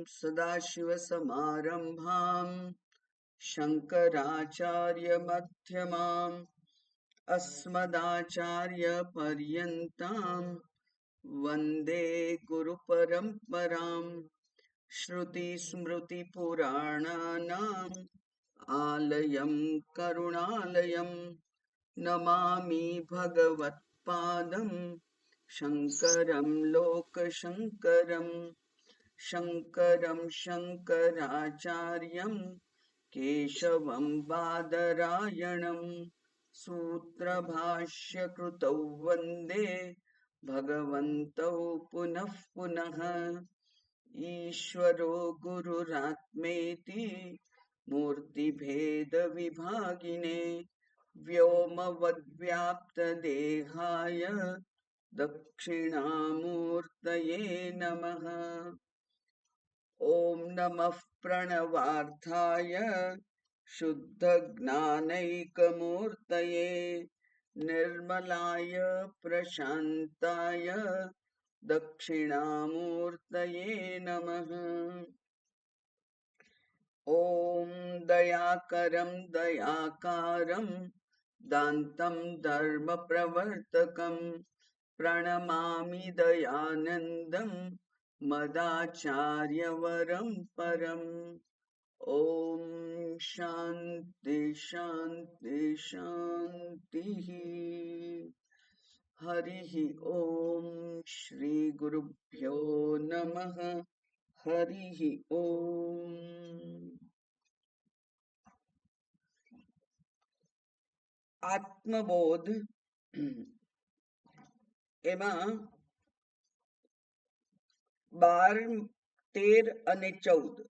सदाशिवसमारम्भां शङ्कराचार्यमध्यमाम् अस्मदाचार्यपर्यन्तां वन्दे गुरुपरम्पराम्। श्रुतिस्मृतिपुराणानाम् आलयं करुणालयं नमामि भगवत्पादं शङ्करं लोकशङ्करम्। शङ्करं शङ्कराचार्यं केशवं बादरायणं सूत्रभाष्यकृतौ वन्दे भगवन्तौ पुनः पुनः। ईश्वरो गुरुरात्मेति मूर्तिभेदविभागिने व्योमवद्व्याप्तदेहाय दक्षिणामूर्तये नमः। ॐ नमः प्रणवार्थाय शुद्धज्ञानैकमूर्तये निर्मलाय प्रशान्ताय दक्षिणामूर्तये नमः। ॐ दयाकरं दयाकारं दान्तं धर्मप्रवर्तकं प्रणमामि दयानन्दं मदाचार्यवरं परम्। ॐ शान्ति शान्ति शान्तिः। हरिः ॐ श्री गुरुभ्यो नमः। हरिः ॐ। આત્મબોધ એમાં 12, 13 અને 14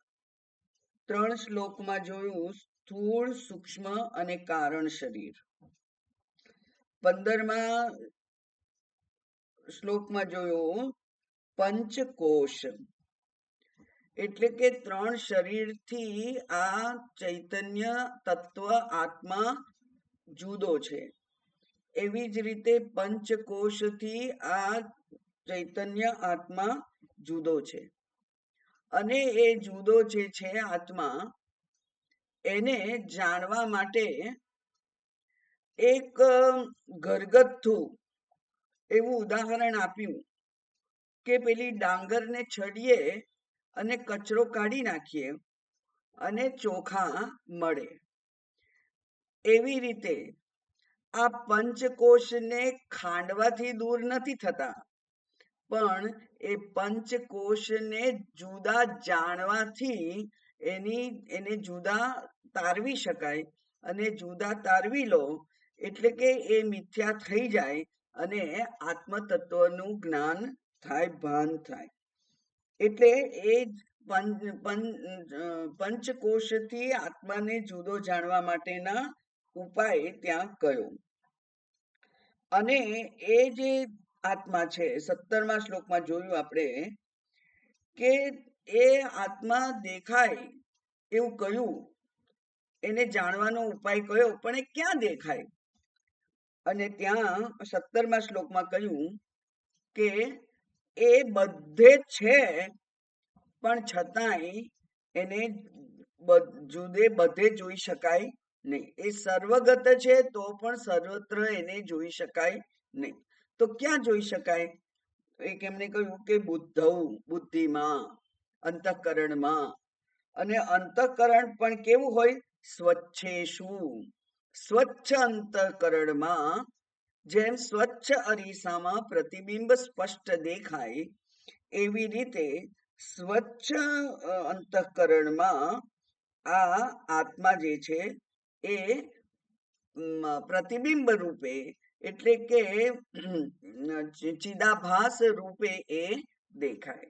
ત્રણ શ્લોકમાં જોયું સ્થૂળ, સૂક્ષ્મ અને કારણ શરીર. 15મા શ્લોકમાં જોયું પંચકોશ, એટલે કે ત્રણ શરીરથી આ ચૈતન્ય તત્વ આત્મા જુદો છે. એવી જ રીતે પંચકોશથી આ ચૈતન્ય આત્મા જુદો છે. અને એ જુદો જે છે આત્મા, એને જાણવા માટે એક ઘરગથ્થુ એવું ઉદાહરણ આપ્યું કે પેલી ડાંગરને છડીએ અને કચરો કાઢી નાખીએ અને ચોખા મળે. એવી રીતે આ પંચકોશને ખાંડવાથી દૂર નથી થતા, પણ એ પંચકોશને જુદા જાણવાથી એને જુદા તારવી શકાય. અને જુદા તારવી લો એટલે કે એ મિથ્યા થઈ જાય અને આત્મતત્વનું જ્ઞાન થાય, ભાન થાય. એટલે એ પંચકોશથી આત્માને જુદો જાણવા માટેના ઉપાય ત્યાં કયો. અને એ જે આત્મા છે, 17મા શ્લોકમાં જોયું આપણે કે એ આત્મા દેખાય એવું કયું, એને જાણવાનો ઉપાય કયો, પણ એ ક્યાં દેખાય? અને ત્યાં 17મા શ્લોકમાં કહ્યું કે એ બધે છે, પણ છતાંય એને જુદે બધે જોઈ શકાય નહીં. એ સર્વગત છે તો પણ સર્વત્ર એને જોઈ શકાય નહીં. તો ક્યાં જોઈ શકાય? એક એમને કહ્યું કે બુદ્ધિમાં, અંતઃકરણમાં. અને અંતઃકરણ પણ કેવું હોય? સ્વચ્છેષુ, સ્વચ્છ અંતઃકરણમાં. જેમ સ્વચ્છ અરીસામાં પ્રતિબિંબ સ્પષ્ટ દેખાય, એવી રીતે સ્વચ્છ અંતઃકરણમાં આ આત્મા જે છે એ પ્રતિબિંબ રૂપે, એટલે કે ચિદાભાસ રૂપે એ દેખાય.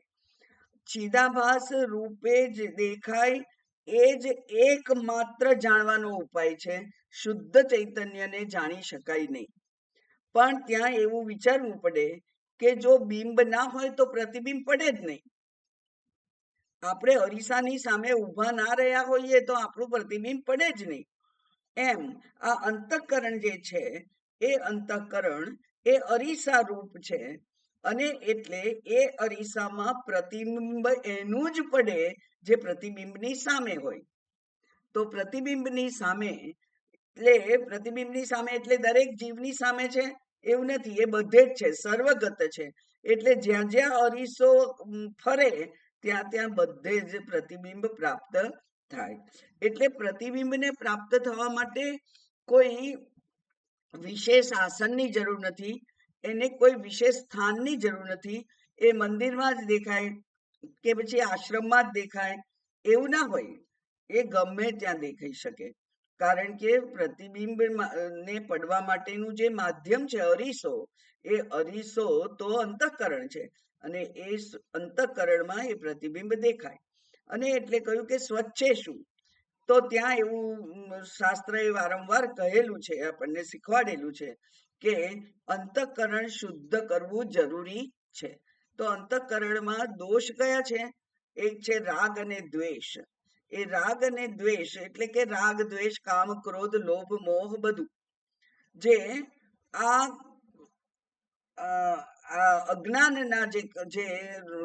ચિદાભાસ રૂપે જ દેખાય એ જ એકમાત્ર જાણવાનો ઉપાય છે. શુદ્ધ ચૈતન્યને જાણી શકાય નહીં. પણ ત્યાં એવું વિચારવું પડે કે જો બિંબ ના હોય તો પ્રતિબિંબ પડે જ નહીં. આપણે અરીસાની સામે ઊભા ના રહ્યા હોઈએ તો આપણું પ્રતિબિંબ પડે જ નહીં. એમ આ અંતઃકરણ જે છે એ અંતઃકરણ એ અરીસા રૂપ છે. અને એટલે એ અરીસામાં પ્રતિબિંબ એનું જ પડે જે પ્રતિબિંબની સામે હોય. તો પ્રતિબિંબની સામે એટલે પ્રતિબિંબની સામે એટલે દરેક જીવની સામે છે એવું નથી, એ બધે જ છે, સર્વગત છે. એટલે જ્યાં જ્યાં અરીસો ફરે ત્યાં ત્યાં બધે જ પ્રતિબિંબ પ્રાપ્ત થાય. એટલે પ્રતિબિંબને પ્રાપ્ત થવા માટે કોઈ વિશેષ આસનની જરૂર નથી, એને કોઈ વિશેષ સ્થાનની જરૂર નથી. એ મંદિરમાં જ દેખાય કે પછી આશ્રમમાં જ દેખાય એવું ના હોય, એ ગમે ત્યાં દેખાઈ શકે. કારણ કે પ્રતિબિંબ ને પડવા માટેનું જે માધ્યમ છે અરીસો, એ અરીસો તો અંતઃકરણ છે અને એ અંતઃકરણમાં એ પ્રતિબિંબ દેખાય. અને એટલે કહ્યું કે સ્વચ્છે શું, તો ત્યાં એવું શાસ્ત્રએ વારંવાર કહેલું છે, આપણને શીખવાડેલું છે કે અંતઃકરણ શુદ્ધ કરવું જરૂરી છે. તો અંતઃકરણમાં દોષ કયા છે? એક છે રાગ અને દ્વેષ. એ રાગ અને દ્વેષ એટલે કે રાગ, દ્વેષ, કામ, ક્રોધ, લોભ, મોહ બધું જે આ અજ્ઞાનના જે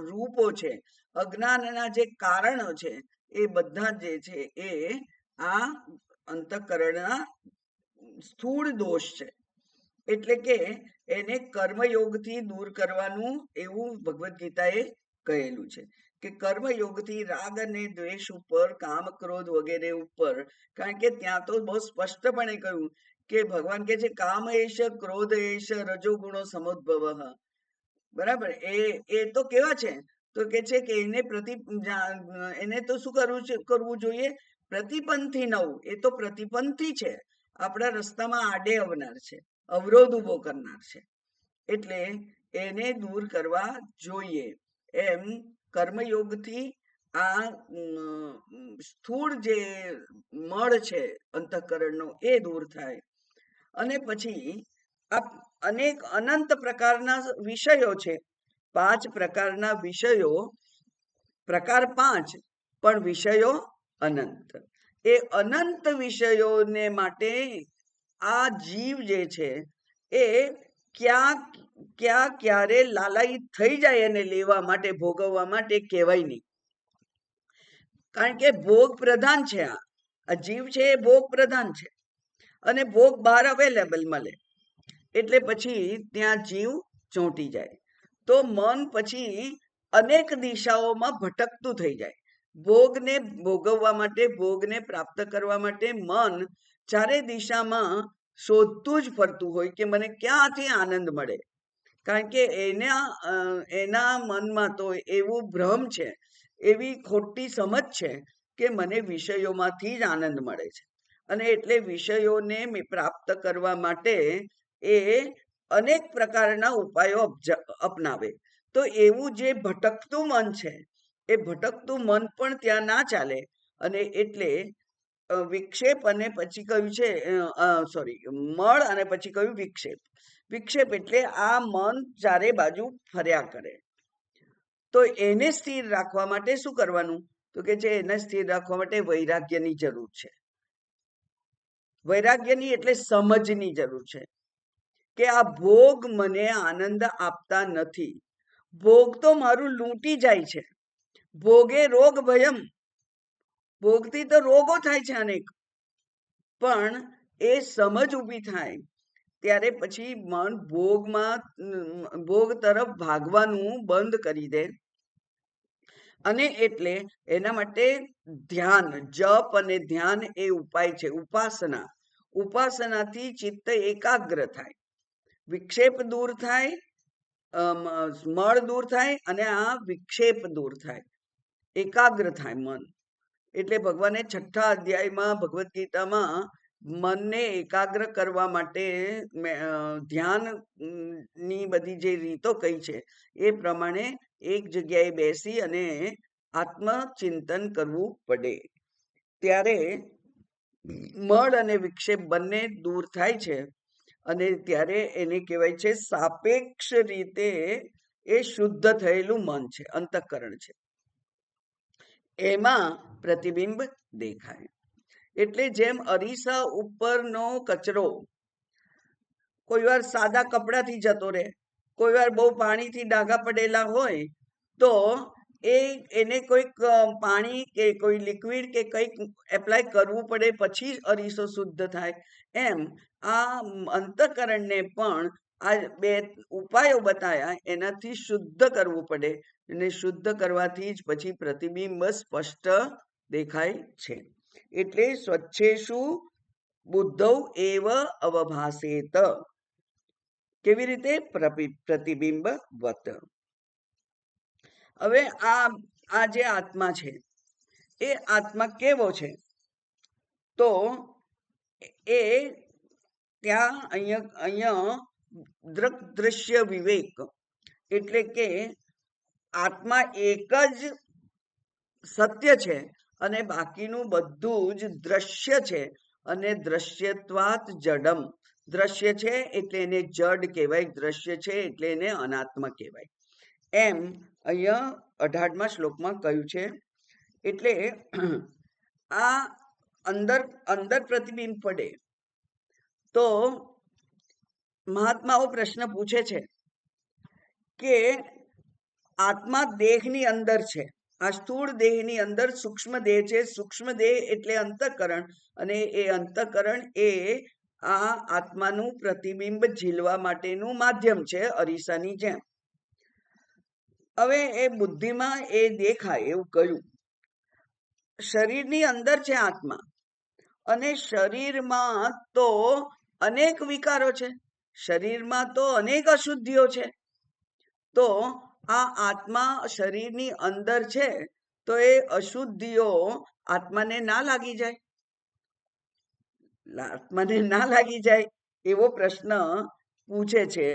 રૂપો છે, અજ્ઞાનના જે કારણો છે, એ બધા જે છે એ આ અંતઃકરણના સ્થૂળ દોષ છે. એટલે કે એને કર્મયોગથી દૂર કરવાનું એવું ભગવદ્ ગીતાએ કહેલું છે કે કર્મયોગથી રાગ અને દ્વેષ ઉપર, કામ, ક્રોધ વગેરે ઉપર, કારણ કે ત્યાં તો બહુ સ્પષ્ટપણે કહ્યું કે ભગવાન કહે છે કામ એશ, ક્રોધ એશ, રજોગુણો સમુદ્ભવ. બરાબર, એ તો કેવા છે? તો કે છે કે એને તો શું કરવું જોઈએ? પ્રતિપંથી નવું. એ તો પ્રતિપંથી છે, આપણા રસ્તામાં આડે આવનાર છે, અવરોધ ઉભો કરનાર છે. એટલે એને દૂર કરવા જોઈએ. એમ કર્મયોગથી આ સ્થૂળ જે મળ છે અંતઃકરણનો એ દૂર થાય. અને પછી આ અનેક અનંત પ્રકારના વિષયો છે, 5 પ્રકારના વિષયો, પ્રકાર 5 પણ વિષયો અનંત. એ અનંત વિષયોને માટે આ જીવ જે છે એ ક્યાં ક્યારે લાલાયિત થઈ જાય એને લેવા માટે, ભોગવવા માટે કહેવાય નહીં. કારણ કે ભોગ પ્રધાન છે, આ જીવ છે એ ભોગ પ્રધાન છે અને ભોગ બહાર અવેલેબલ મળે એટલે પછી ત્યાં જીવ ચોંટી જાય. તો મન પછી અનેક દિશાઓમાં ભટકતું થઈ જાય. ભોગને ભોગવવા માટે, ભોગને પ્રાપ્ત કરવા માટે મન ચારે દિશામાં શોધતું જ ફરતું હોય કે મને ક્યાંથી આનંદ મળે. કારણ કે એના મનમાં તો એવું ભ્રમ છે, એવી ખોટી સમજ છે કે મને વિષયોમાંથી જ આનંદ મળે છે અને એટલે વિષયોને પ્રાપ્ત કરવા માટે એ અનેક પ્રકારના ઉપાયો અપનાવે. તો એવું જે ભટકતું મન છે, એ ભટકતું મન પણ ત્યાં ના ચાલે. અને એટલે વિક્ષેપ અને પછી કહ્યું છે મળ અને પછી કહ્યું વિક્ષેપ. વિક્ષેપ એટલે આ મન ચારે બાજુ ફર્યા કરે. તો એને સ્થિર રાખવા માટે શું કરવાનું? તો કે છે એને સ્થિર રાખવા માટે વૈરાગ્યની જરૂર છે. વૈરાગ્યની એટલે સમજની જરૂર છે કે આ ભોગ મને આનંદ આપતા નથી. ભોગ તો મારું લૂંટી જાય છે. ભોગે રોગ ભયમ, ભોગથી તો રોગો થાય છે અનેક. પણ એ સમજ ઊભી થાય ત્યારે પછી મન ભોગ તરફ ભાગવાનું બંધ કરી દે. અને એટલે એના માટે ધ્યાન, જપ અને ધ્યાન એ ઉપાય છે, ઉપાસના. ઉપાસનાથી ચિત્ત એકાગ્ર થાય, વિક્ષેપ દૂર થાય, મળ દૂર થાય અને આ વિક્ષેપ દૂર થાય, એકાગ્ર થાય મન. એટલે ભગવાને 6થા અધ્યાયમાં ભગવદ્ ગીતામાં મનને એકાગ્ર કરવા માટે ધ્યાનની બધી જે રીતો કહી છે એ પ્રમાણે એક જગ્યાએ બેસી અને આત્મચિંતન કરવું પડે. ત્યારે મળ અને વિક્ષેપ બંને દૂર થાય છે અને ત્યારે એને કહેવાય છે સાપેક્ષ રીતે એ શુદ્ધ થયેલું મન છે, અંતઃકરણ છે, એમાં પ્રતિબિંબ દેખાય. એટલે જેમ અરીસા ઉપરનો કચરો કોઈ વાર સાદા કપડાથી જતો રહે, કોઈ વાર બહુ પાણીથી ડાઘા પડેલા હોય તો એને કોઈક પાણી કે કોઈ લિક્વિડ કે કંઈક એપ્લાય કરવું પડે પછી જ અરીસો શુદ્ધ થાય. એમ આ અંતઃકરણને પણ આ બે ઉપાયો બતાવ્યા એનાથી શુદ્ધ કરવું પડે, અને શુદ્ધ કરવાથી જ પછી પ્રતિબિંબ સ્પષ્ટ દેખાય છે. એટલે સ્વચ્છેષુ બુદ્ધૌ એવ અવભાસેત. કેવી રીતે? પ્રતિબિંબ વત. હવે આ જે આત્મા છે એ આત્મા કેવો છે? તો એ ત્યાં અહીંયા દ્રશ્ય વિવેક એટલે કે આત્મા એક જ સત્ય છે અને બાકીનું બધું જ દ્રશ્ય છે. અને દ્રશ્યત્વાત જડમ, દ્રશ્ય છે એટલે એને જડ કહેવાય, દ્રશ્ય છે એટલે એને અનાત્મા કહેવાય. એમ અહીંયા 18મા શ્લોકમાં કહ્યું છે. એટલે આ અંદર પ્રતિબિંબ પડે તો મહાત્માઓ પ્રશ્ન પૂછે છે કે આત્મા દેહની અંદર છે, આ સ્થૂળ દેહની અંદર સૂક્ષ્મ દેહ છે. સૂક્ષ્મ દેહ એટલે અંતઃકરણ, અને એ અંતઃકરણ એ આ આત્માનું પ્રતિબિંબ ઝીલવા માટેનું માધ્યમ છે, અરીસાની જેમ. હવે એ બુદ્ધિમાં એ દેખાય એવું કહ્યું. શરીરની અંદર છે આત્મા, અને શરીરમાં તો અનેક વિકારો છે, શરીરમાં તો અનેક અશુદ્ધિઓ છે. તો આ આત્મા શરીરની અંદર છે તો એ અશુદ્ધિઓ આત્માને ના લાગી જાય? આત્માને ના લાગી જાય એવો પ્રશ્ન પૂછે છે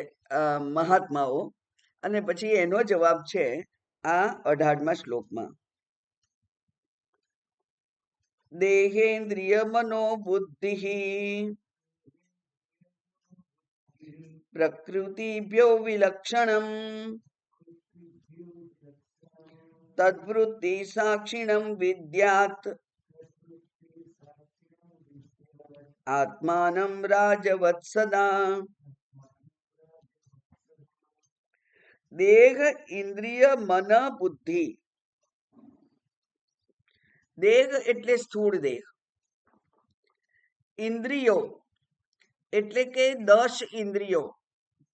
મહાત્માઓ. અને પછી એનો જવાબ છે આ 18મા શ્લોકમાં. દેહેન્દ્રિય મનો બુદ્ધિ પ્રકૃતિભ્યો વિલક્ષણમ તદ્વૃત્તિ સાક્ષિણમ વિદ્યાત આત્માનમ રાજવત્સદા. દેહ, ઇન્દ્રિય, મન, બુદ્ધિ. દેહ એટલે સ્થૂળ દેહ. ઇન્દ્રિયો એટલે કે 10 ઇન્દ્રિયો,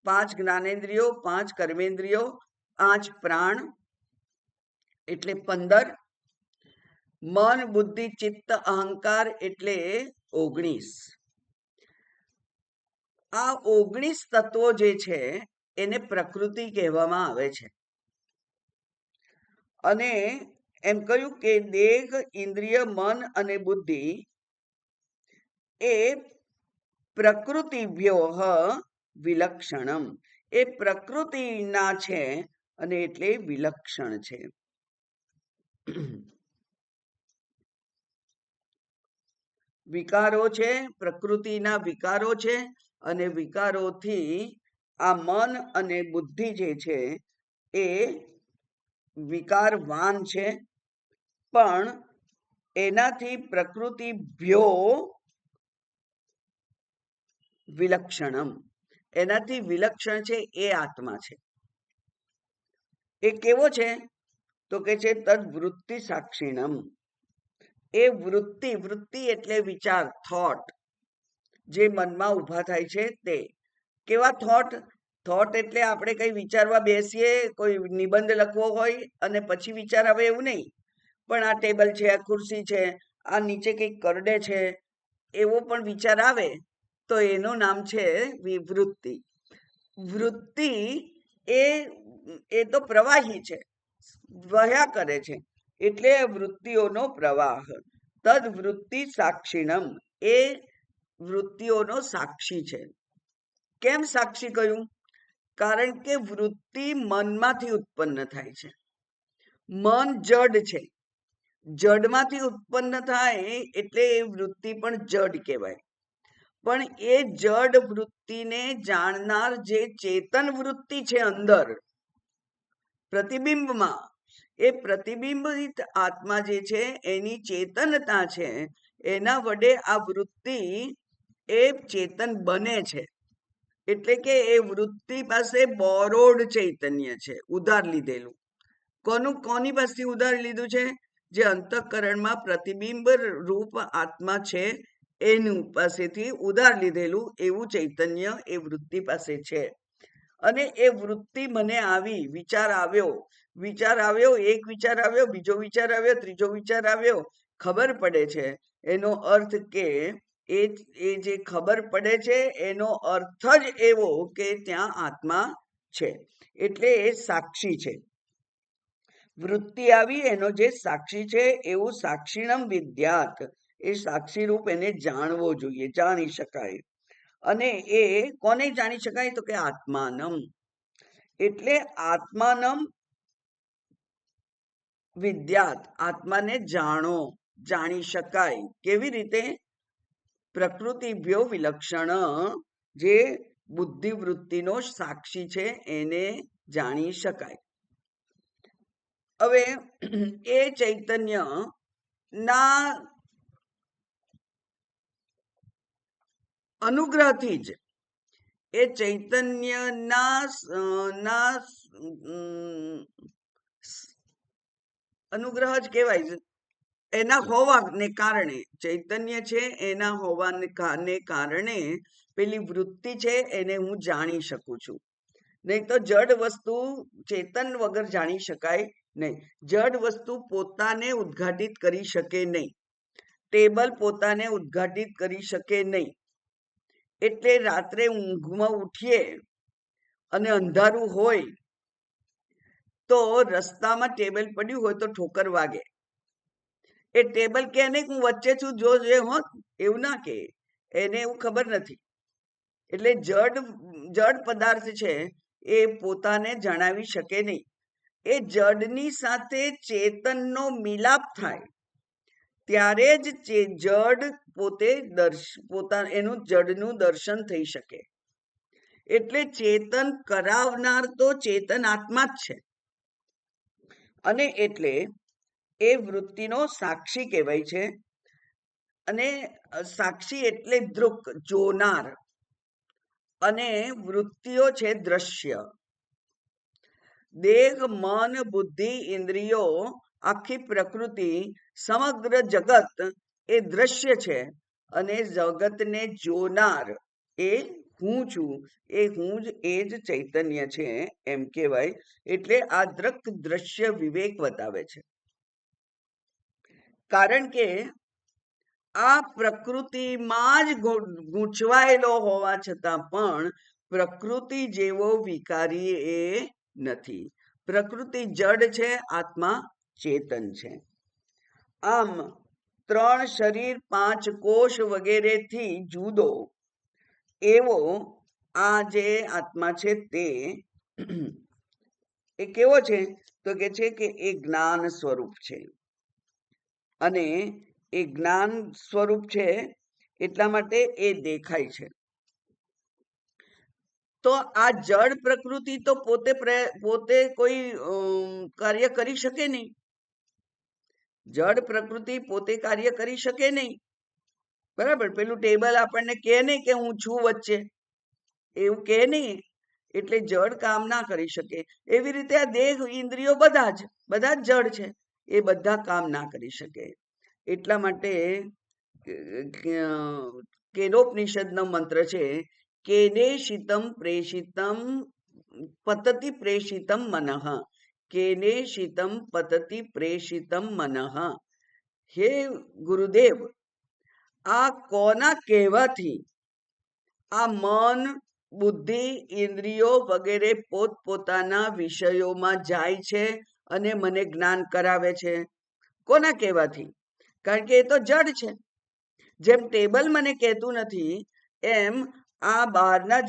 5 જ્ઞાનેન્દ્રિયો, 5 કર્મેન્દ્રિયો, 5 પ્રાણ એટલે 15, મન, બુદ્ધિ, ચિત્ત, અહંકાર એટલે 19. આ 19 તત્વો જે છે એને પ્રકૃતિ કહેવામાં આવે છે. અને એમ કહ્યું કે દેહ, ઇન્દ્રિય, મન અને બુદ્ધિ એ પ્રકૃતિભ્યો વિલક્ષણમ, એ પ્રકૃતિના છે અને એટલે વિલક્ષણ છે. વિકારો છે, પ્રકૃતિના વિકારો છે, અને વિકારોથી આ મન અને બુદ્ધિ જે છે એ વિકારવાન છે. પણ એનાથી પ્રકૃતિભ્યો વિલક્ષણમ, એનાથી વિલક્ષણ છે એ આત્મા છે. એ કેવો છે? તો કે છે તદ વૃત્તિ સાક્ષિણમ. એ વૃત્તિ એટલે વિચાર, થોટ, જે મનમાં ઊભા થાય છે તે. કેવા થોટ? થોટ એટલે આપણે કઈ વિચારવા બેસીએ, કોઈ નિબંધ લખવો હોય અને પછી વિચાર આવે એવું નહીં. પણ આ ટેબલ છે, આ ખુરશી છે, આ નીચે કંઈક કરડે છે, એવો પણ વિચાર આવે તો એનું નામ છે વિવૃત્તિ. વૃત્તિ એ તો પ્રવાહી છે, વહ્યા કરે છે, એટલે વૃત્તિઓનો પ્રવાહ. તદ વૃત્તિ સાક્ષિણમ, એ વૃત્તિઓનો સાક્ષી છે. કેમ સાક્ષી કહ્યું? કારણ કે વૃત્તિ મનમાંથી ઉત્પન્ન થાય છે. મન જડ છે, જડમાંથી ઉત્પન્ન થાય એટલે એ વૃત્તિ પણ જડ કહેવાય. પણ એ જડ વૃત્તિને જાણનાર જે ચેતન વૃત્તિ છે અંદર પ્રતિબિંબમાં, એ પ્રતિબિંબિત આત્મા જે છે એની ચેતનતા છે, એના વડે આ વૃત્તિ એ ચેતન બને છે. એટલે કે એ વૃત્તિ પાસે બોરોડ ચૈતન્ય છે, ઉધાર લીધેલું. કોની પાસેથી ઉધાર લીધું છે? જે અંતઃકરણમાં પ્રતિબિંબ રૂપ આત્મા છે એનું પાસેથી ઉધાર લીધેલું એવું ચૈતન્ય એ વૃત્તિ પાસે છે. અને એ વૃત્તિ મને આવી, વિચાર આવ્યો, એક વિચાર આવ્યો, બીજો વિચાર આવ્યો, ત્રીજો વિચાર આવ્યો, ખબર પડે છે. એનો અર્થ કે એ જે ખબર પડે છે એનો અર્થ જ એવો કે ત્યાં આત્મા છે, એટલે એ સાક્ષી છે. વૃત્તિ આવી એનો જે સાક્ષી છે એવું સાક્ષીણમ વિદ્યાત, એ સાક્ષી રૂપ એને જાણવો જોઈએ, જાણી શકાય. અને એ કોને જાણી શકાય? તો કે આત્માનમ. એટલે આત્માનમ વિદ્યાત, આત્માને જાણો, જાણી શકાય. કેવી રીતે? પ્રકૃતિભ્યો વિલક્ષણ, જે બુદ્ધિ વૃત્તિનો સાક્ષી છે એને જાણી શકાય. હવે એ ચૈતન્ય ના અનુગ્રહથી જ, એ ચૈતન્યના અનુગ્રહ જ કહેવાય છે. એના હોવાને કારણે, ચૈતન્ય છે એના હોવાને કારણે પેલી વૃત્તિ છે એને હું જાણી શકું છું. નહીં તો જડ વસ્તુ ચેતન વગર જાણી શકાય નહીં. જડ વસ્તુ પોતાને ઉદ્ઘાટિત કરી શકે નહીં. ટેબલ પોતાને ઉદ્ઘાટિત કરી શકે નહીં. એટલે રાત્રે ઊંઘમાં ઉઠીએ અને અંધારું હોય તો રસ્તામાં ટેબલ પડ્યું હોય તો ઠોકર વાગે. એ ટેબલ કે નહીં હું વચ્ચે છું, જોજે હોત, એવું ના કે. એને એવું ખબર નથી. એટલે જડ પદાર્થ છે એ પોતાને જણાવી શકે નહીં. એ જડની સાથે ચેતનનો મિલાપ થાય ત્યારે જ જડ પોતે એનું જડનું દર્શન થઈ શકે. એટલે ચેતન કરાવનાર તો ચેતન આત્મા જ છે. અને એટલે એ વૃત્તિનો સાક્ષી કહેવાય છે. અને સાક્ષી એટલે દૃક, જોનાર. અને વૃત્તિઓ છે દ્રશ્ય. દેહ, મન, બુદ્ધિ, ઇન્દ્રિયો, આખી પ્રકૃતિ, સમગ્ર જગત એ દ્રશ્ય છે. અને જગતને જોનાર એ હું છું, એ હું જ એ જ ચૈતન્ય છે એમ કહેવાય. એટલે આ દ્રશ્ય વિવેક બતાવે છે. કારણ કે આ પ્રકૃતિમાં જ ગૂંચવાયેલો હોવા છતાં પણ પ્રકૃતિ જેવો વિકારી એ નથી. પ્રકૃતિ જડ છે, આત્મા ચેતન છે. આમ 3 શરીર, 5 કોષ વગેરેથી જુદો એવો આ જે આત્મા છે તે એ કેવો છે? તો કે છે કે એ જ્ઞાન સ્વરૂપ છે. અને એ જ્ઞાન સ્વરૂપ છે એટલા માટે એ દેખાય છે. તો આ જડ પ્રકૃતિ તો પોતે કોઈ કાર્ય કરી શકે નહીં. જડ પ્રકૃતિ પોતે કાર્ય કરી શકે નહીં. બરાબર? પેલું ટેબલ આપણને કહે નહીં કે હું છું વચ્ચે, એવું કહે નહીં. એટલે જડ કામ ના કરી શકે. એવી રીતે આ દેહ, ઇન્દ્રિયો બધા જ જડ છે, એ બધા કામ ના કરી શકે. એટલા માટે કેનોપનિષદનો મંત્ર છે, કેનેશિતમ પ્રેષિતમ પતતિ પ્રેષિતમ મનઃ. કેનેશિતમ પતતિ પ્રેષિતમ મનઃ. હે ગુરુદેવ, આ કોના કહેવાથી આ મન, બુદ્ધિ, ઇન્દ્રિયો વગેરે પોતપોતાના વિષયોમાં જાય છે અને મને જ્ઞાન કરાવે છે? કોના કહેવાથી? કારણ કે એ તો જડ છે. જેમ ટેબલ મને કહેતું નથી એમ આ બહારના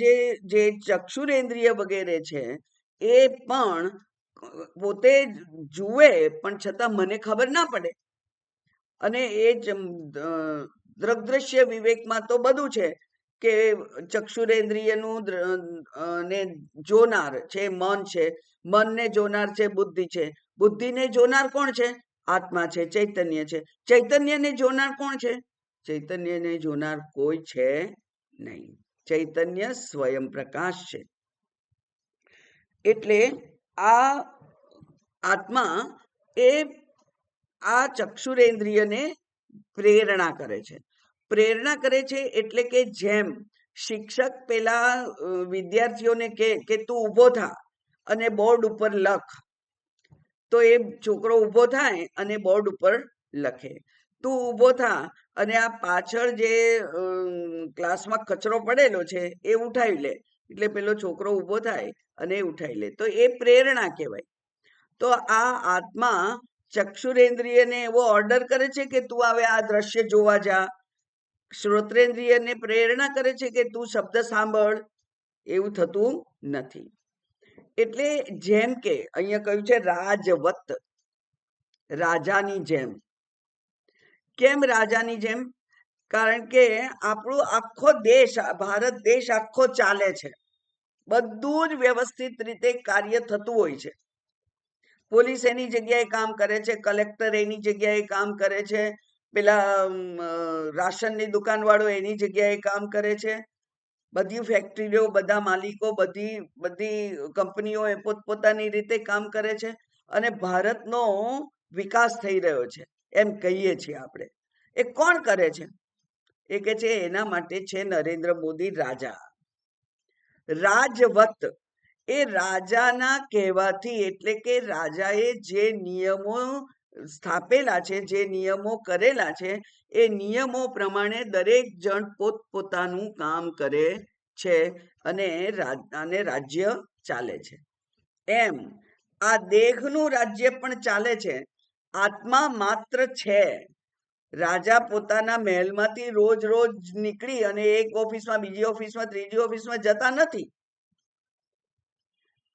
જે ચક્ષુરેન્દ્રિય વગેરે છે એ પણ પોતે જુએ પણ છતાં મને ખબર ના પડે. અને એ જ દ્રગ્દ્રશ્ય વિવેકમાં તો બધું છે કે ચક્ષુરેન્દ્રિયનું ને જોનાર છે મન છે, મનને જોનાર છે બુદ્ધિ છે, બુદ્ધિને જોનાર કોણ છે? આત્મા છે, ચૈતન્ય છે. ચૈતન્યને જોનાર કોણ છે? ચૈતન્યને જોનાર કોઈ છે નહીં. ચૈતન્ય સ્વયં પ્રકાશ છે. એટલે આ આત્મા એ આ ચક્ષુરેન્દ્રિયને પ્રેરણા કરે છે. પ્રેરણા કરે છે એટલે કે જેમ શિક્ષક પેલા વિદ્યાર્થીઓને કે તું ઊભો થા અને બોર્ડ ઉપર લખ, તો એ છોકરો ઊભો થાય અને બોર્ડ ઉપર લખે. તું ઊભો થા અને આ પાછળ જે ક્લાસમાં કચરો પડેલો છે એ ઉઠાવી લે, એટલે પેલો છોકરો ઊભો થાય અને ઉઠાવી લે. તો એ પ્રેરણા કહેવાય. તો આ આત્મા ચક્ષુરેન્દ્રિયને એવો ઓર્ડર કરે છે કે તું હવે આ દ્રશ્ય જોવા જા. શ્રોત્રેન્દ્રિયને પ્રેરણા કરે છે કે તું શબ્દ સાંભળ. એવું થતું નથી. એટલે જેમ કે અહીંયા કહ્યું છે રાજવત, રાજાની જેમ. કેમ રાજાની જેમ? કારણ કે આપણો આખો દેશ, ભારત દેશ આખો ચાલે છે. બધું જ વ્યવસ્થિત રીતે કાર્ય થતું હોય છે. પોલીસ એની જગ્યાએ કામ કરે છે, કલેક્ટર એની જગ્યાએ કામ કરે છે, પેલા રાશનની દુકાનવાળો એની જગ્યાએ કામ કરે છે, બધી ફેક્ટરીઓ, બધા માલિકો, બધી કંપનીઓ એ પોતપોતાની રીતે કામ કરે છે અને ભારતનો વિકાસ થઈ રહ્યો છે એમ કહીએ છીએ આપણે. એ કોણ કરે છે? એ કે છે એના માટે છે નરેન્દ્ર મોદી રાજા. રાજવત એ રાજાના કહેવાથી, એટલે કે રાજાએ જે નિયમો સ્થાપેલા છે, જે નિયમો કરેલા છે, એ નિયમો પ્રમાણે દરેક જણ પોતપોતાનું કામ કરે છે અને રાજ્ય ચાલે છે. એમ આ દેહનું રાજ્ય પણ ચાલે છે. આત્મા માત્ર છે. રાજા પોતાના મહેલમાંથી રોજ રોજ નીકળી અને એક ઓફિસમાં, બીજી ઓફિસમાં, ત્રીજી ઓફિસમાં જતા નથી.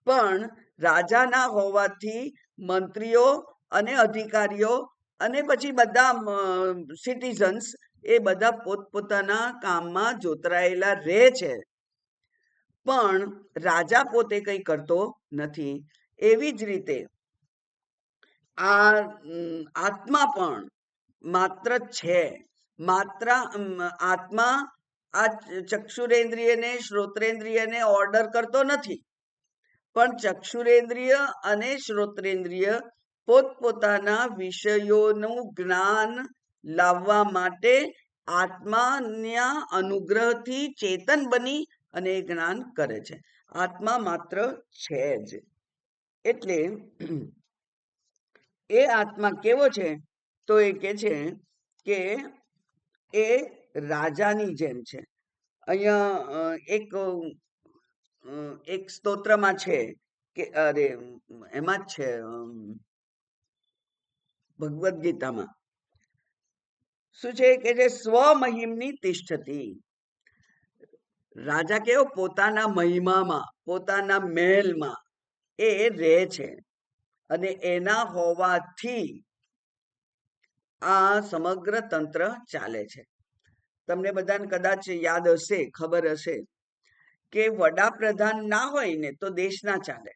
પણ રાજાના હોવાથી મંત્રીઓ અને અધિકારીઓ અને પછી બધા સિટીઝન્સ એ બધા પોતપોતાના કામમાં જોતરાયેલા રહે છે. પણ રાજા પોતે કંઈ કરતો નથી. એવી જ રીતે આ આત્મા પણ માત્ર છે. માત્ર આત્મા આ ચક્ષુરેન્દ્રિયને, શ્રોત્રેન્દ્રિયને ઓર્ડર કરતો નથી. પણ ચક્ષુરેન્દ્રિય અને શ્રોત્રેન્દ્રિય પોતપોતાના વિષયોનું જ્ઞાન લાવવા માટે આત્માના અનુગ્રહથી ચેતન બની અને જ્ઞાન કરે છે. આત્મા માત્ર છે જ. એટલે એ આત્મા કેવો છે? તો એ કે છે કે એ રાજાની જેમ છે. અહીંયા એક સ્તોત્રમાં છે કે, અરે એમાં જ છે ભગવદ્ ગીતામાં શું છે કે જે સ્વમહિમની તિષ્ઠતી. રાજા કેવો પોતાના મહિમામાં, પોતાના મહેલમાં એ રહે છે અને એના હોવાથી આ સમગ્ર તંત્ર ચાલે છે. તમને બધાને કદાચ યાદ હશે, ખબર હશે કે વડાપ્રધાન ના હોય ને તો દેશ ના ચાલે.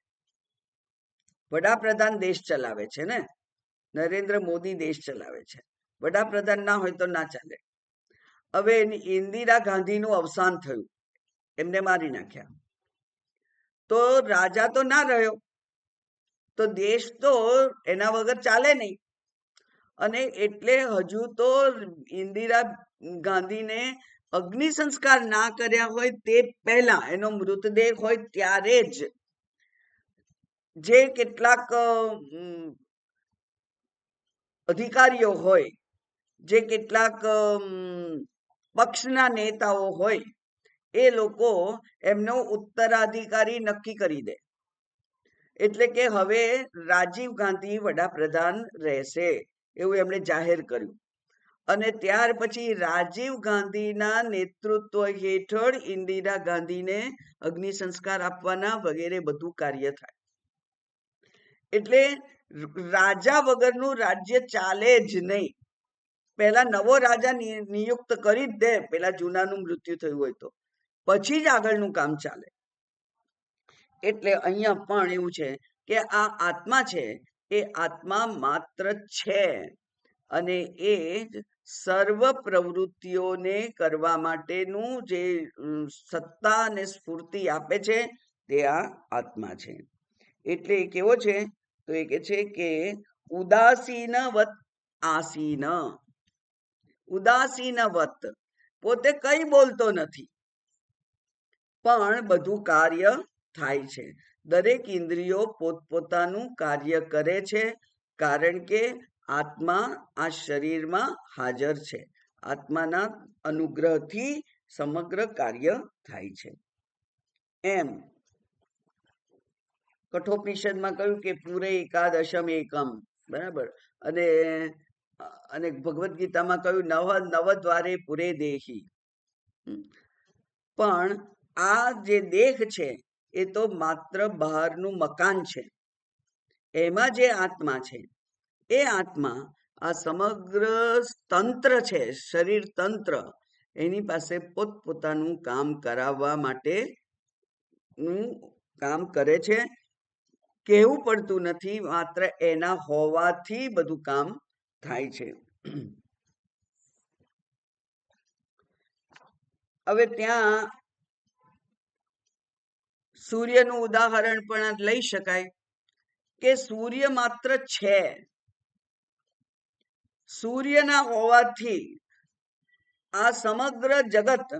વડાપ્રધાન દેશ ચલાવે છે ને, નરેન્દ્ર મોદી દેશ ચલાવે છે. વડાપ્રધાન ના હોય તો ના ચાલે. હવે ઇન્દિરા ગાંધીનું અવસાન થયું, એમને મારી નાખ્યા, તો રાજા તો ના રહ્યો, તો દેશ તો એના વગર ચાલે નહીં. અને એટલે હજુ તો ઇન્દિરા ગાંધીને અગ્નિ સંસ્કાર ના કર્યા હોય તે પહેલા, એનો મૃતદેહ હોય ત્યારે જ જે કેટલાક અધિકારીઓ હોય, જે કેટલાક પક્ષના નેતાઓ હોય, એ લોકો એમનો ઉત્તરાધિકારી નક્કી કરી દે. એટલે કે હવે રાજીવ ગાંધી વડાપ્રધાન રહેશે એવું એમણે જાહેર કર્યું. અને ત્યાર પછી રાજીવ ગાંધીના નેતૃત્વ હેઠળ ઇન્દિરા ગાંધીને અગ્નિ સંસ્કાર આપવાના વગેરે બધું કાર્ય થાય. એટલે રાજા વગરનું રાજ્ય ચાલે જ નહીં. પહેલા નવો રાજા નિયુક્ત કરી જ દે, પેલા જૂનાનું મૃત્યુ થયું હોય તો, પછી જ આગળનું કામ ચાલે. એટલે અહીંયા પણ એવું છે કે આ આત્મા છે, એ આત્મા માત્ર છે અને એ જ સર્વ પ્રવૃત્તિઓને કરવા માટેનું જે સત્તા અને સ્ફૂર્તિ આપે છે તે આ આત્મા છે. એટલે એ કેવો છે? તો એ કે છે કે ઉદાસીનવત આસીન. ઉદાસીનવત, પોતે કઈ બોલતો નથી પણ બધું કાર્ય થાય છે. દરેક ઇન્દ્રિયો પોતપોતાનું કાર્ય કરે છે, કારણ કે આત્મા આ શરીરમાં હાજર છે. આત્માના અનુગ્રહથી સમગ્ર કાર્ય થાય છે. એમ કઠોપનિષદમાં કહ્યું કે પૂરે એકાદશમ એકમ, બરાબર. અને ભગવદ્ ગીતામાં કહ્યું નવ દ્વારે પૂરે દેહી. પણ આ જે દેહ છે એ તો માત્ર બહારનું મકાન છે. એમાં જે આત્મા છે એ આત્મા આ સમગ્ર તંત્ર છે, શરીર તંત્ર, એની પાસે પોતપોતાનું કામ કરાવવા માટેનું કામ કરે છે. કહેવું પડતું નથી, માત્ર એના હોવાથી બધું કામ થાય છે. હવે ત્યાં સૂર્યનું ઉદાહરણ પણ લઈ શકાય કે સૂર્ય માત્ર છે. સૂર્યના હોવાથી આ સમગ્ર જગત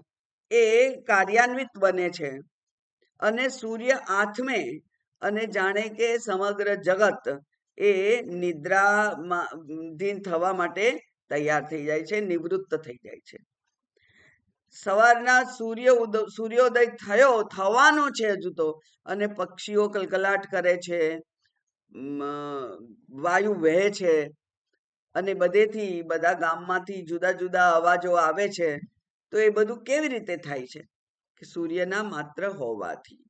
એ કાર્યાન્વિત બને છે. અને સૂર્ય આથમે અને જાણે કે સમગ્ર જગત એ નિદ્રાધીન થવા માટે તૈયાર થઈ જાય છે, નિવૃત્ત થઈ જાય છે. સવારના સૂર્યોદય થવાનો છે હજુ તો, અને પક્ષીઓ કલકલાટ કરે છે, વાયુ વહે છે, અને બધેથી બધા ગામમાંથી જુદા જુદા અવાજો આવે છે. તો એ બધું કેવી રીતે થાય છે? કે સૂર્યના માત્ર હોવાથી.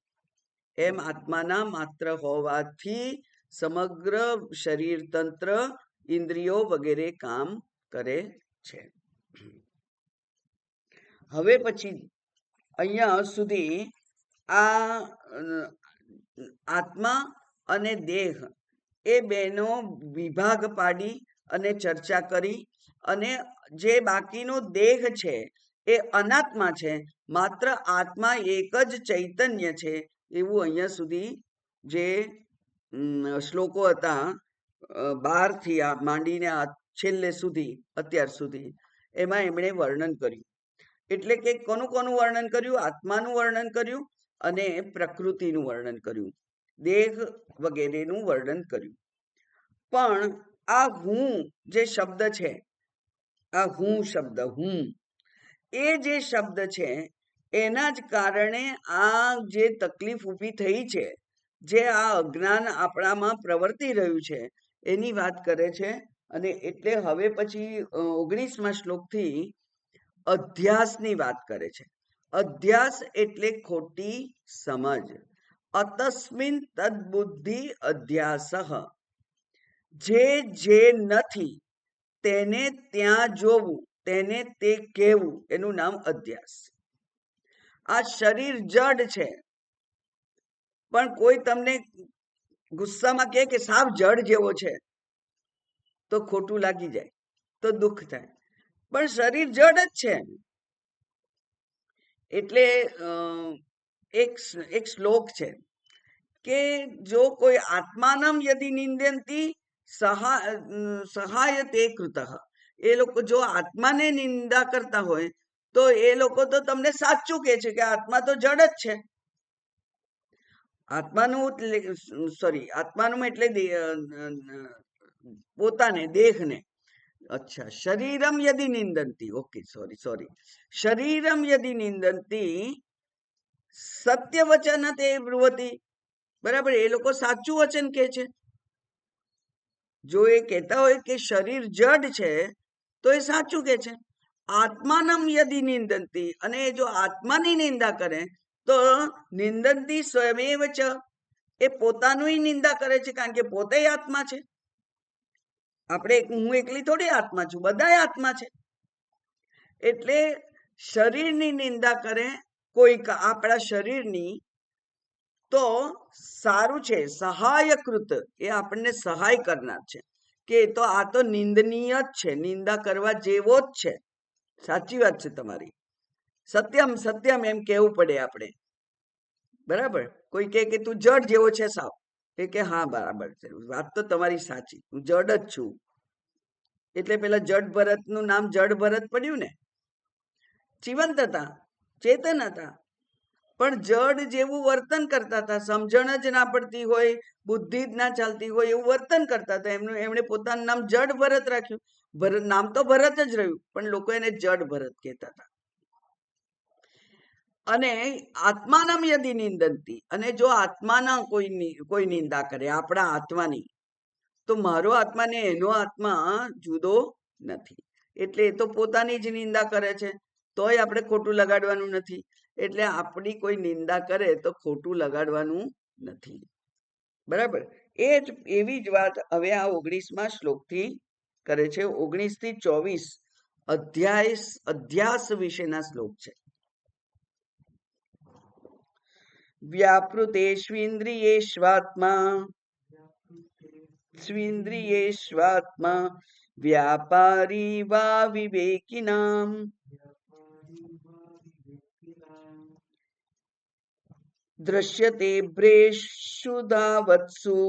એમ આત્માના માત્ર હોવાથી સમગ્ર શરીર તંત્ર, ઇન્દ્રિયો વગેરે કામ કરે છે. હવે પછી અહીંયા સુધી આ આત્મા અને દેહ એ બેનો વિભાગ પાડી અને ચર્ચા કરી. અને જે બાકીનો દેહ છે એ અનાત્મા છે, માત્ર આત્મા એક જ ચૈતન્ય છે, એવું અહીંયા સુધી જે શ્લોકો હતા 12 થી માંડીને છેલ્લે સુધી, અત્યાર સુધી, એમાં એમણે વર્ણન કર્યું. એટલે કે કોનું કોનું વર્ણન કર્યું? આત્માનું વર્ણન કર્યું અને પ્રકૃતિનું વર્ણન કર્યું, દેહ વગેરેનું વર્ણન કર્યું. પણ આ હું જે શબ્દ છે, આ હું શબ્દ, હું એ જે શબ્દ છે એના જ કારણે આ જે તકલીફ ઊભી થઈ છે, જે આ અજ્ઞાન આપણામાં પ્રવર્તી રહ્યું છે, એની વાત કરે છે. અને એટલે હવે પછી 19મા શ્લોકથી અધ્યાસની વાત કરે છે. અધ્યાસ એટલે ખોટી સમજ. અતસ્મિન તદ્બુદ્ધિ અધ્યાસ. જે નથી તેને ત્યાં જોવું, તેને તે કહેવું, એનું નામ અધ્યાસ. આ શરીર જડ છે, પણ કોઈ તમને ગુસ્સામાં કહે કે સાવ જડ જેવો છે, તો ખોટું લાગી જાય, તો દુઃખ થાય. પણ શરીર જડ જ છે. એટલે એક શ્લોક છે કે જો કોઈ આત્માનમ યદિ નિંદન્તિ સહાયતે કૃતઃ. એ લોકો જો આત્માને નિંદા કરતા હોય તો એ લોકો તો તમને સાચું કહે છે કે આત્મા તો જડ જ છે. આત્માનું એટલે પોતાને, દેહને. અચ્છા, શરીરમ યદિ નિંદન્તિ. Okay, sorry. શરીરમ યદિ નિંદન્તિ સત્ય વચન તે બ્રુવતી. બરાબર, એ લોકો સાચું વચન કહે છે. જો એ કહેતા હોય કે શરીર જડ છે તો એ સાચું કહે છે. આત્માનમ યદિ નિંદન્તિ, અને જો આત્માની નિંદા કરે તો નિંદન્તિ સ્વયમેવ ચ, એ પોતાનું નિંદા કરે છે, કારણ કે પોતે આત્મા છે. હું એકલી થોડી આત્મા છું, બધા આત્મા છે. એટલે શરીરની નિંદા કરે કોઈક આપણા શરીરની તો સારું છે, સહાયકૃત, એ આપણને સહાય કરનાર છે. કે તો આ તો નિંદનીય જ છે, નિંદા કરવા જેવો જ છે. સાચી વાત છે તમારી. સત્યમ સત્યમ એમ કહેવું પડે આપણે. બરાબર. કોઈ કે તું જડ જેવો છે સાવ, એ કે હા બરાબર છે, વાત તો તમારી સાચી, હું જડ જ છું. એટલે પેલા જડ ભરતનું નામ જડ ભરત પડ્યું ને. જીવંત હતા, ચેતન હતા, પણ જડ જેવું વર્તન કરતા હતા. સમજણ જ ના પડતી હોય, બુદ્ધિ જ ના ચાલતી હોય એવું વર્તન કરતા હતા. એમણે પોતાનું નામ જડ ભરત રાખ્યું. ભરત નામ તો ભરત જ રહ્યું, પણ લોકો એને જડ ભરત કહેતા હતા. અને આત્માનમ યદિ નિંદંતી, અને જો આત્માના કોઈ નિંદા કરે, આપણા આત્માની, તો મારો આત્મા ને એનો આત્મા જુદો નથી. એટલે એ તો પોતાની જ નિંદા કરે છે, તોય આપણે ખોટું લગાડવાનું નથી. એટલે આપણી કોઈ નિંદા કરે તો ખોટું લગાડવાનું નથી. બરાબર. એ જ એવી જ વાત હવે આ 19મા શ્લોકથી કરે છે. 19 થી 24 અધ્યાસ વિશેના શ્લોક છે. વ્યાપૃતેષ્વિન્દ્રિયેષ્વાત્મા સ્વિન્દ્રિયેષ્વાત્મા વ્યાપારી વા વિવેકિનામ દ્રશ્યતે ભ્રેષુ ધાવત્સુ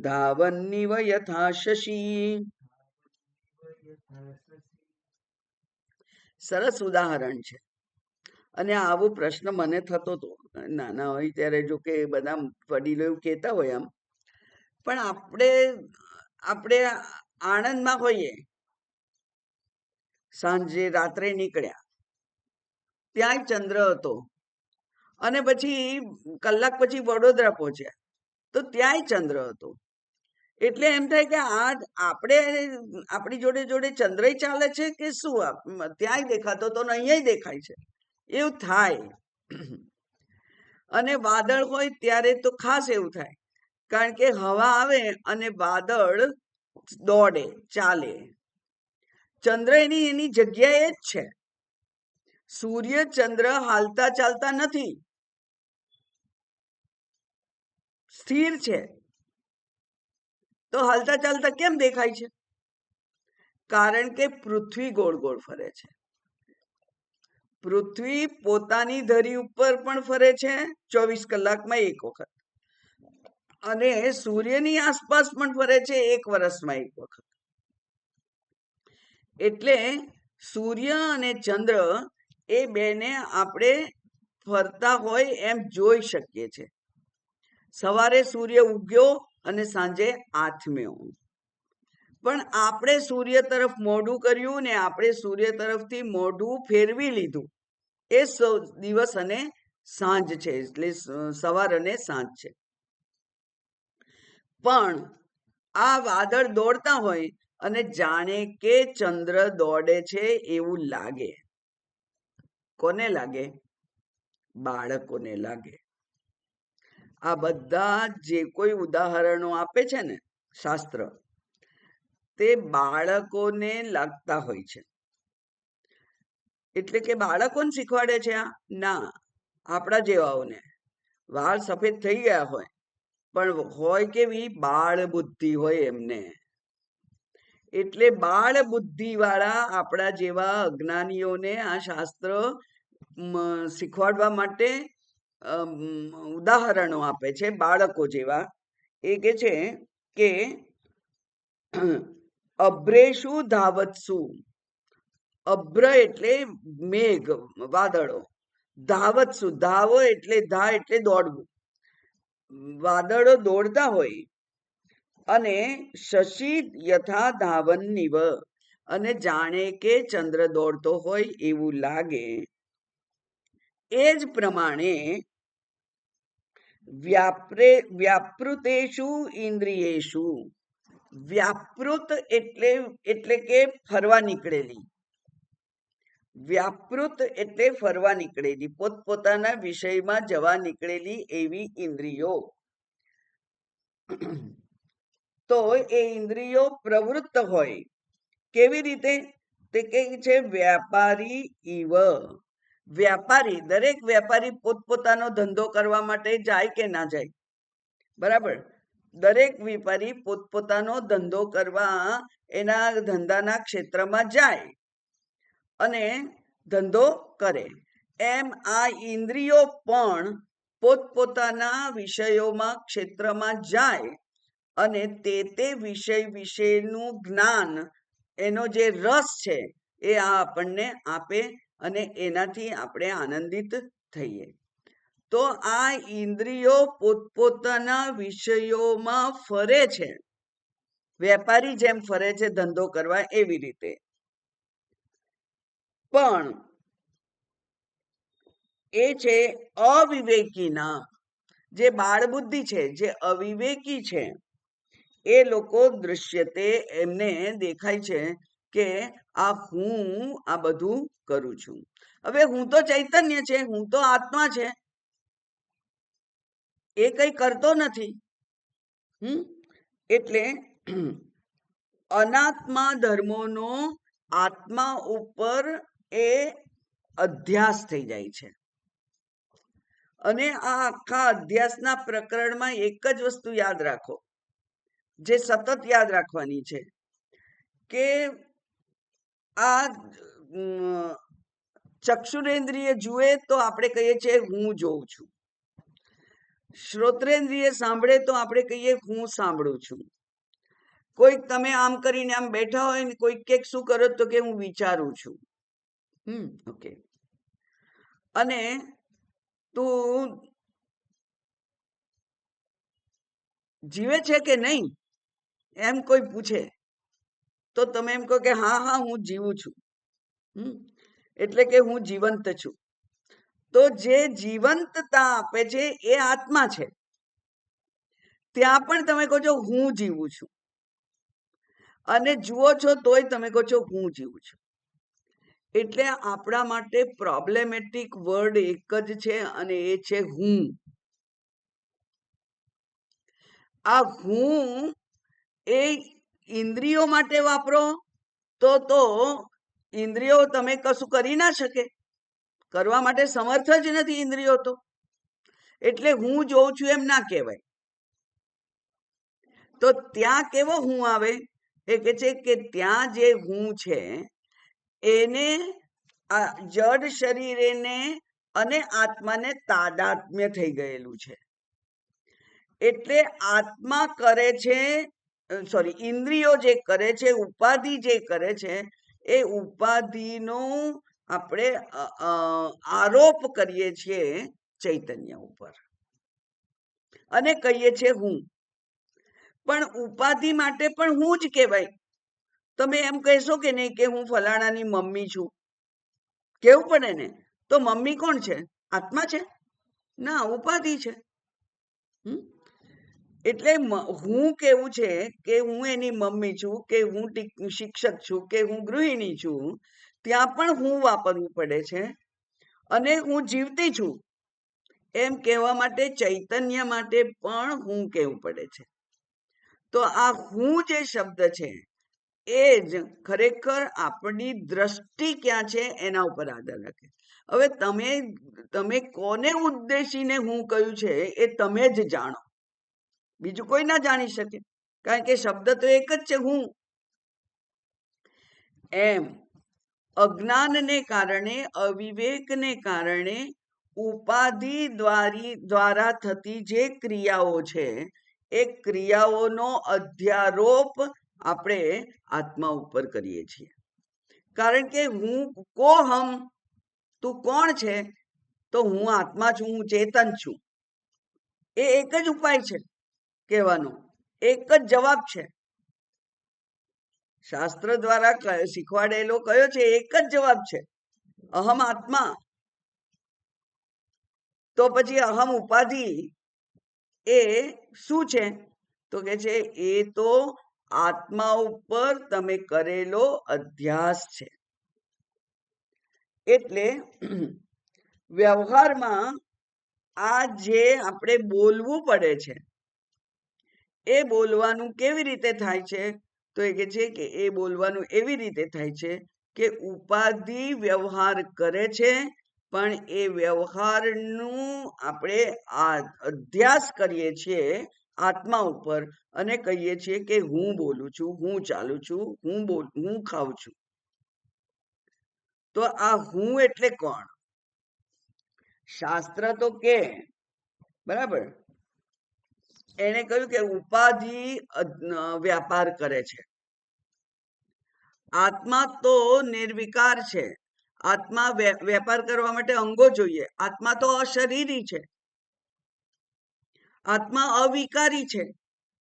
ધાવન્નિવ યથા શશી. સરસ ઉદાહરણ છે. અને આવો પ્રશ્ન મને થતો હતો નાના હોય ત્યારે. જો કે બધા વડીલો એવું કહેતા હોય આમ, પણ આપણે આણંદમાં હોઈએ, સાંજે રાત્રે નીકળ્યા, ત્યાં ચંદ્ર હતો, અને પછી કલાક પછી વડોદરા પહોંચ્યા તો ત્યાંય ચંદ્ર હતો. એટલે એમ થાય કે આપણી જોડે જોડે ચંદ્ર ચાલે છે કે શું? ત્યાંય દેખાતો તો અહીંયા દેખાય છે, એવું થાય. અને વાદળ હોય ત્યારે તો ખાસ એવું થાય, કારણ કે હવા આવે અને વાદળ દોડે, ચાલે. ચંદ્ર એની જગ્યાએ જ છે. સૂર્ય ચંદ્ર હાલતા ચાલતા નથી, સ્થિર છે. તો હાલતા ચાલતા કેમ દેખાય છે? કારણ કે પૃથ્વી ગોળ ગોળ ફરે છે. પૃથ્વી પોતાની ધરી ઉપર પણ ફરે છે 24 કલાકમાં એક વખત, અને સૂર્યની આસપાસ પણ ફરે છે 1 વર્ષમાં એક વખત. એટલે સૂર્ય અને ચંદ્ર એ બેને આપણે ફરતા હોય એમ જોઈ શકીએ છીએ. સવારે સૂર્ય ઉગ્યો અને સાંજે આથમ્યો, પણ આપણે સૂર્ય તરફ મોઢું કર્યું ને આપણે સૂર્ય તરફથી મોઢું ફેરવી લીધું. એ દિવસ અને સાંજ છે, એટલે સવાર અને સાંજ છે. પણ આ વાદળ દોડતા હોય અને જાણે કે ચંદ્ર દોડે છે એવું લાગે. કોને લાગે? બાળકોને લાગે. આ બધા જે કોઈ ઉદાહરણો આપે છે ને શાસ્ત્ર, તે બાળકોને લાગતા હોય છે. એટલે કે બાળકોને શીખવાડે છે આ? ના, આપણા જેવાઓને. વાળ સફેદ થઈ ગયા હોય, પણ હોય કેવી? બાળ બુદ્ધિ હોય એમને. એટલે બાળ બુદ્ધિ વાળા આપણા જેવા અજ્ઞાનીઓને આ શાસ્ત્ર શીખવાડવા માટે ઉદાહરણો આપે છે, બાળકો જેવા. એ કે છે કે અભ્રેષુ ધાવત્સુ. અભ્ર એટલે મેઘ, વાદળો. ધાવત્સુ, ધાવો એટલે ધા એટલે દોડવું. વાદળો દોડતા હોય, અને શશી યથા ધાવન્નિવ, અને જાણે કે ચંદ્ર દોડતો હોય એવું લાગે. એ જ પ્રમાણે વ્યાપૃતેષુ ઇન્દ્રિયેષુ. વ્યાપૃત એટલે કે ફરવા નીકળેલી. વ્યાપૃત એટલે ફરવા નીકળેલી, પોતપોતાના વિષયમાં જવા નીકળેલી એવી ઇન્દ્રિયો. તો એ ઇન્દ્રિયો પ્રવૃત્ત હોય. કેવી રીતે? તે કહે છે વ્યાપારી ઇવ. વ્યાપારી, દરેક વ્યાપારી પોતપોતાનો ધંધો કરવા માટે જાય કે ના જાય? બરાબર. દરેક વેપારી પોતપોતાનો ધંધો કરવા એના ધંધાના ક્ષેત્રમાં જાય અને ધંધો કરે, એમ આ ઇન્દ્રિયો પણ પોતપોતાના વિષયોમાં ક્ષેત્રમાં જાય અને તે વિષય વિશેનું જ્ઞાન, એનો જે રસ છે એ આ આપણને આપે અને એનાથી આપણે આનંદિત થઈએ. તો આ ઇન્દ્રિયો પોતપોતાના વિષયોમાં ફરે છે, વેપારી જેમ ફરે છે ધંધો કરવા એવી રીતે. પણ એ છે અવિવેકીના, જે બાળબુદ્ધિ છે, જે અવિવેકી છે, એ લોકો દૃશ્યતે, એમને દેખાય છે કે આ હું આ બધું કરું છું. હવે હું તો ચૈતન્ય છે, હું તો આત્મા છે, એ કઈ કરતો નથી. એટલે અનાત્મા ધર્મોનો આત્મા ઉપર એ અધ્યાસ થઈ જાય છે. અને આ આખા અધ્યાસના પ્રકરણમાં એક જ વસ્તુ યાદ રાખો, જે સતત યાદ રાખવાની છે, કે આ ચક્ષુરેન્દ્રિય જુએ તો આપણે કહીએ છીએ હું જોઉં છું, શ્રોત્રેન્દ્રિય સાંભળે તો આપણે કહીએ હું સાંભળું છું. કોઈક તમે આમ કરીને આમ બેઠા હોય ને કોઈક કે શું કરો તો કે હું વિચારું છું. ઓકે. અને તું જીવે છે કે નહીં એમ કોઈ પૂછે તો તમે એમ કહો કે હા હા હું જીવું છું, એટલે કે હું જીવંત છું. તો જે જીવંતતા આપે છે એ આત્મા છે. ત્યાં પણ તમે કહો છો હું જીવું છું, અને જુઓ છો તોય તમે કહો છો હું જીવું છું. એટલે આપણા માટે પ્રોબ્લેમેટિક વર્ડ એક જ છે અને એ છે હું. આ હું એ ઇન્દ્રિયો માટે વાપરો તો ઇન્દ્રિયો તમે કશું કરી ના શકે, કરવા માટે સમર્થ જ નથી ઇન્દ્રિયો તો. એટલે હું જોઉં છું એમ ના કહેવાય. તો ત્યાં કેવો હું આવે? એ કે છે કે ત્યાં જે હું છે એને આ જડ શરીરેને અને આત્માને તાદાત્મ્ય થઈ ગયેલું છે. એટલે આત્મા કરે છે, સોરી, ઇન્દ્રિયો જે કરે છે, ઉપાધિ જે કરે છે, એ ઉપાધિનો આપણે આરોપ કરીએ છીએ ચૈતન્ય ઉપર અને કહીએ છીએ હું. પણ ઉપાધિ માટે પણ હું જ કહેવાય. તમે એમ કહેશો કે નહીં કે હું ફલાણાની મમ્મી છું, કેવું પડે ને? તો મમ્મી કોણ છે? આત્મા છે? ના, ઉપાધિ છે. એટલે હું કેવું છે કે હું એની મમ્મી છું, કે હું શિક્ષક છું, કે હું ગૃહિણી છું, ત્યાં પણ હું વાપરવું પડે છે. અને હું જીવતી છું એમ કહેવા માટે ચૈતન્ય માટે પણ હું કહેવું પડે છે. તો આ હું જે શબ્દ છે એ જ ખરેખર આપણી દ્રષ્ટિ ક્યાં છે એના ઉપર આધાર રાખે. હવે તમે કોને ઉદ્દેશીને હું કહ્યું છે એ તમે જ જાણો, બીજું કોઈ ના જાણી શકે, કારણ કે શબ્દ તો એક જ છે હું. એમ અજ્ઞાનને કારણે, અવિવેકને કારણે ઉપાધિ દ્વારા થતી જે ક્રિયાઓ છે એ ક્રિયાઓનો અધ્યારોપ આપણે આત્મા ઉપર કરીએ છીએ. કારણ કે હું કોહમ, તું કોણ છે? તો હું આત્મા છું, હું ચેતન છું. એ એક જ ઉપાય છે કહેવાનો, એક જ જવાબ છે. શાસ્ત્ર દ્વારા શીખવાડેલો કયો છે? એક જ જવાબ છે, અહમ આત્મા. તો પછી અહમ ઉપાધિ એ શું છે? તો કે છે એ તો આત્મા ઉપર તમે કરેલો અધ્યાસ છે. એટલે વ્યવહારમાં આ જે આપણે બોલવું પડે છે એ બોલવાનું કેવી રીતે થાય છે? તો એ કે છે કે એ બોલવાનું એવી રીતે થાય છે કે ઉપાધિ વ્યવહાર કરે છે, પણ એ વ્યવહારનું આપણે અધ્યાસ કરીએ છીએ આત્મા ઉપર અને કહીએ છીએ કે હું બોલું છું, હું ચાલું છું, હું ખાઉં છું. તો આ હું એટલે કોણ? શાસ્ત્ર તો કે બરાબર, એને કહ્યું કે ઉપાધિ વ્યાપાર કરે છે. આત્મા તો નિર્વિકાર છે. આત્મા વેપાર કરવા માટે અંગો જોઈએ. આત્મા તો અશરીરી છે. આત્મા અવિકારી છે.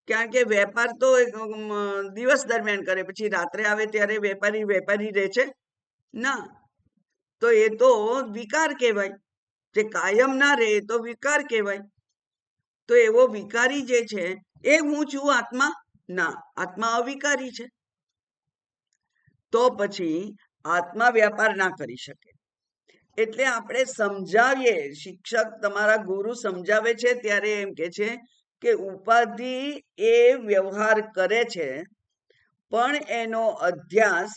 કારણ કે વેપાર તો દિવસ દરમિયાન કરે, પછી રાત્રે આવે ત્યારે વેપારી રહે છે ના. તો એ તો વિકાર કહેવાય. જે કાયમ ના રહે તો વિકાર કહેવાય. તો એવો વિકારી જે છે એ હું છું આત્મા? ના, આત્મા અવિકારી છે. તો પછી આત્મા વ્યાપાર ના કરી શકે. એટલે આપણે સમજાવીએ, શિક્ષક તમારા ગુરુ સમજાવે છે ત્યારે એમ કે છે કે ઉપાધિ એ વ્યવહાર કરે છે, પણ એનો અધ્યાસ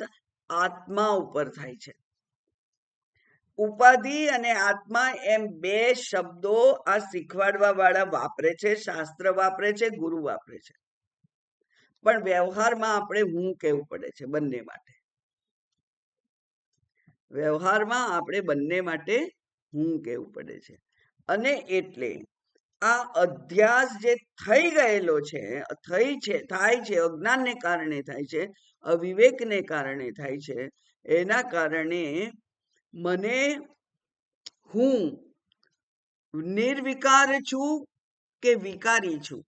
આત્મા ઉપર થાય છે. ઉપાધિ અને આત્મા એમ બે શબ્દો આ શીખવાડવા વાળા વાપરે છે, શાસ્ત્ર વાપરે છે, ગુરુ વાપરે છે. પણ વ્યવહારમાં આપણે હું કહેવું પડે છે બંને માટે. વ્યવહારમાં આપણે બંને માટે હું કહેવું પડે છે. અને એટલે આ અધ્યાસ જે થઈ ગયેલો છે, થાય છે, અજ્ઞાનને કારણે થાય છે, અવિવેકને કારણે થાય છે. એના કારણે મને હું નિર્વિકાર છું કે વિકારી છું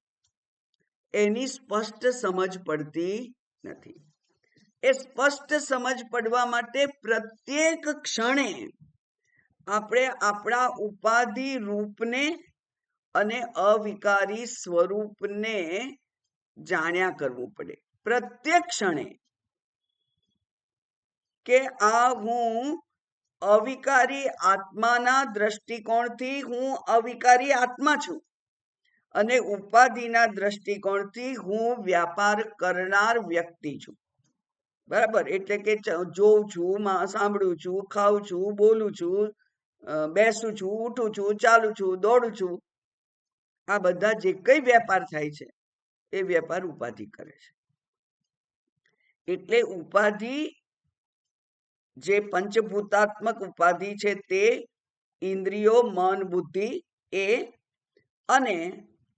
એની સ્પષ્ટ સમજ પડતી નથી. એ સ્પષ્ટ સમજ પડવા માટે પ્રત્યેક ક્ષણે આપણે આપણા ઉપાધિ રૂપને અને અવિકારી સ્વરૂપને જાણ્યા કરવું પડે. પ્રત્યેક ક્ષણે કે આ હું અવિકારી આત્માના દ્રષ્ટિકોણથી હું અવિકારી આત્મા છું, અને ઉપાધિના દ્રષ્ટિકોણથી હું વ્યાપાર કરનાર વ્યક્તિ છું. બરાબર, એટલે કે જોઉં છું, સાંભળું છું, ખાઉં છું, બોલું છું, બેસું છું, ઉઠું છું, ચાલું છું, દોડું છું, આ બધા જે કઈ વેપાર થાય છે એ વેપાર ઉપાધિ કરે છે. એટલે ઉપાધિ જે પંચભૂતાત્મક ઉપાધિ છે તે ઇન્દ્રિયો, મન, બુદ્ધિ એ અને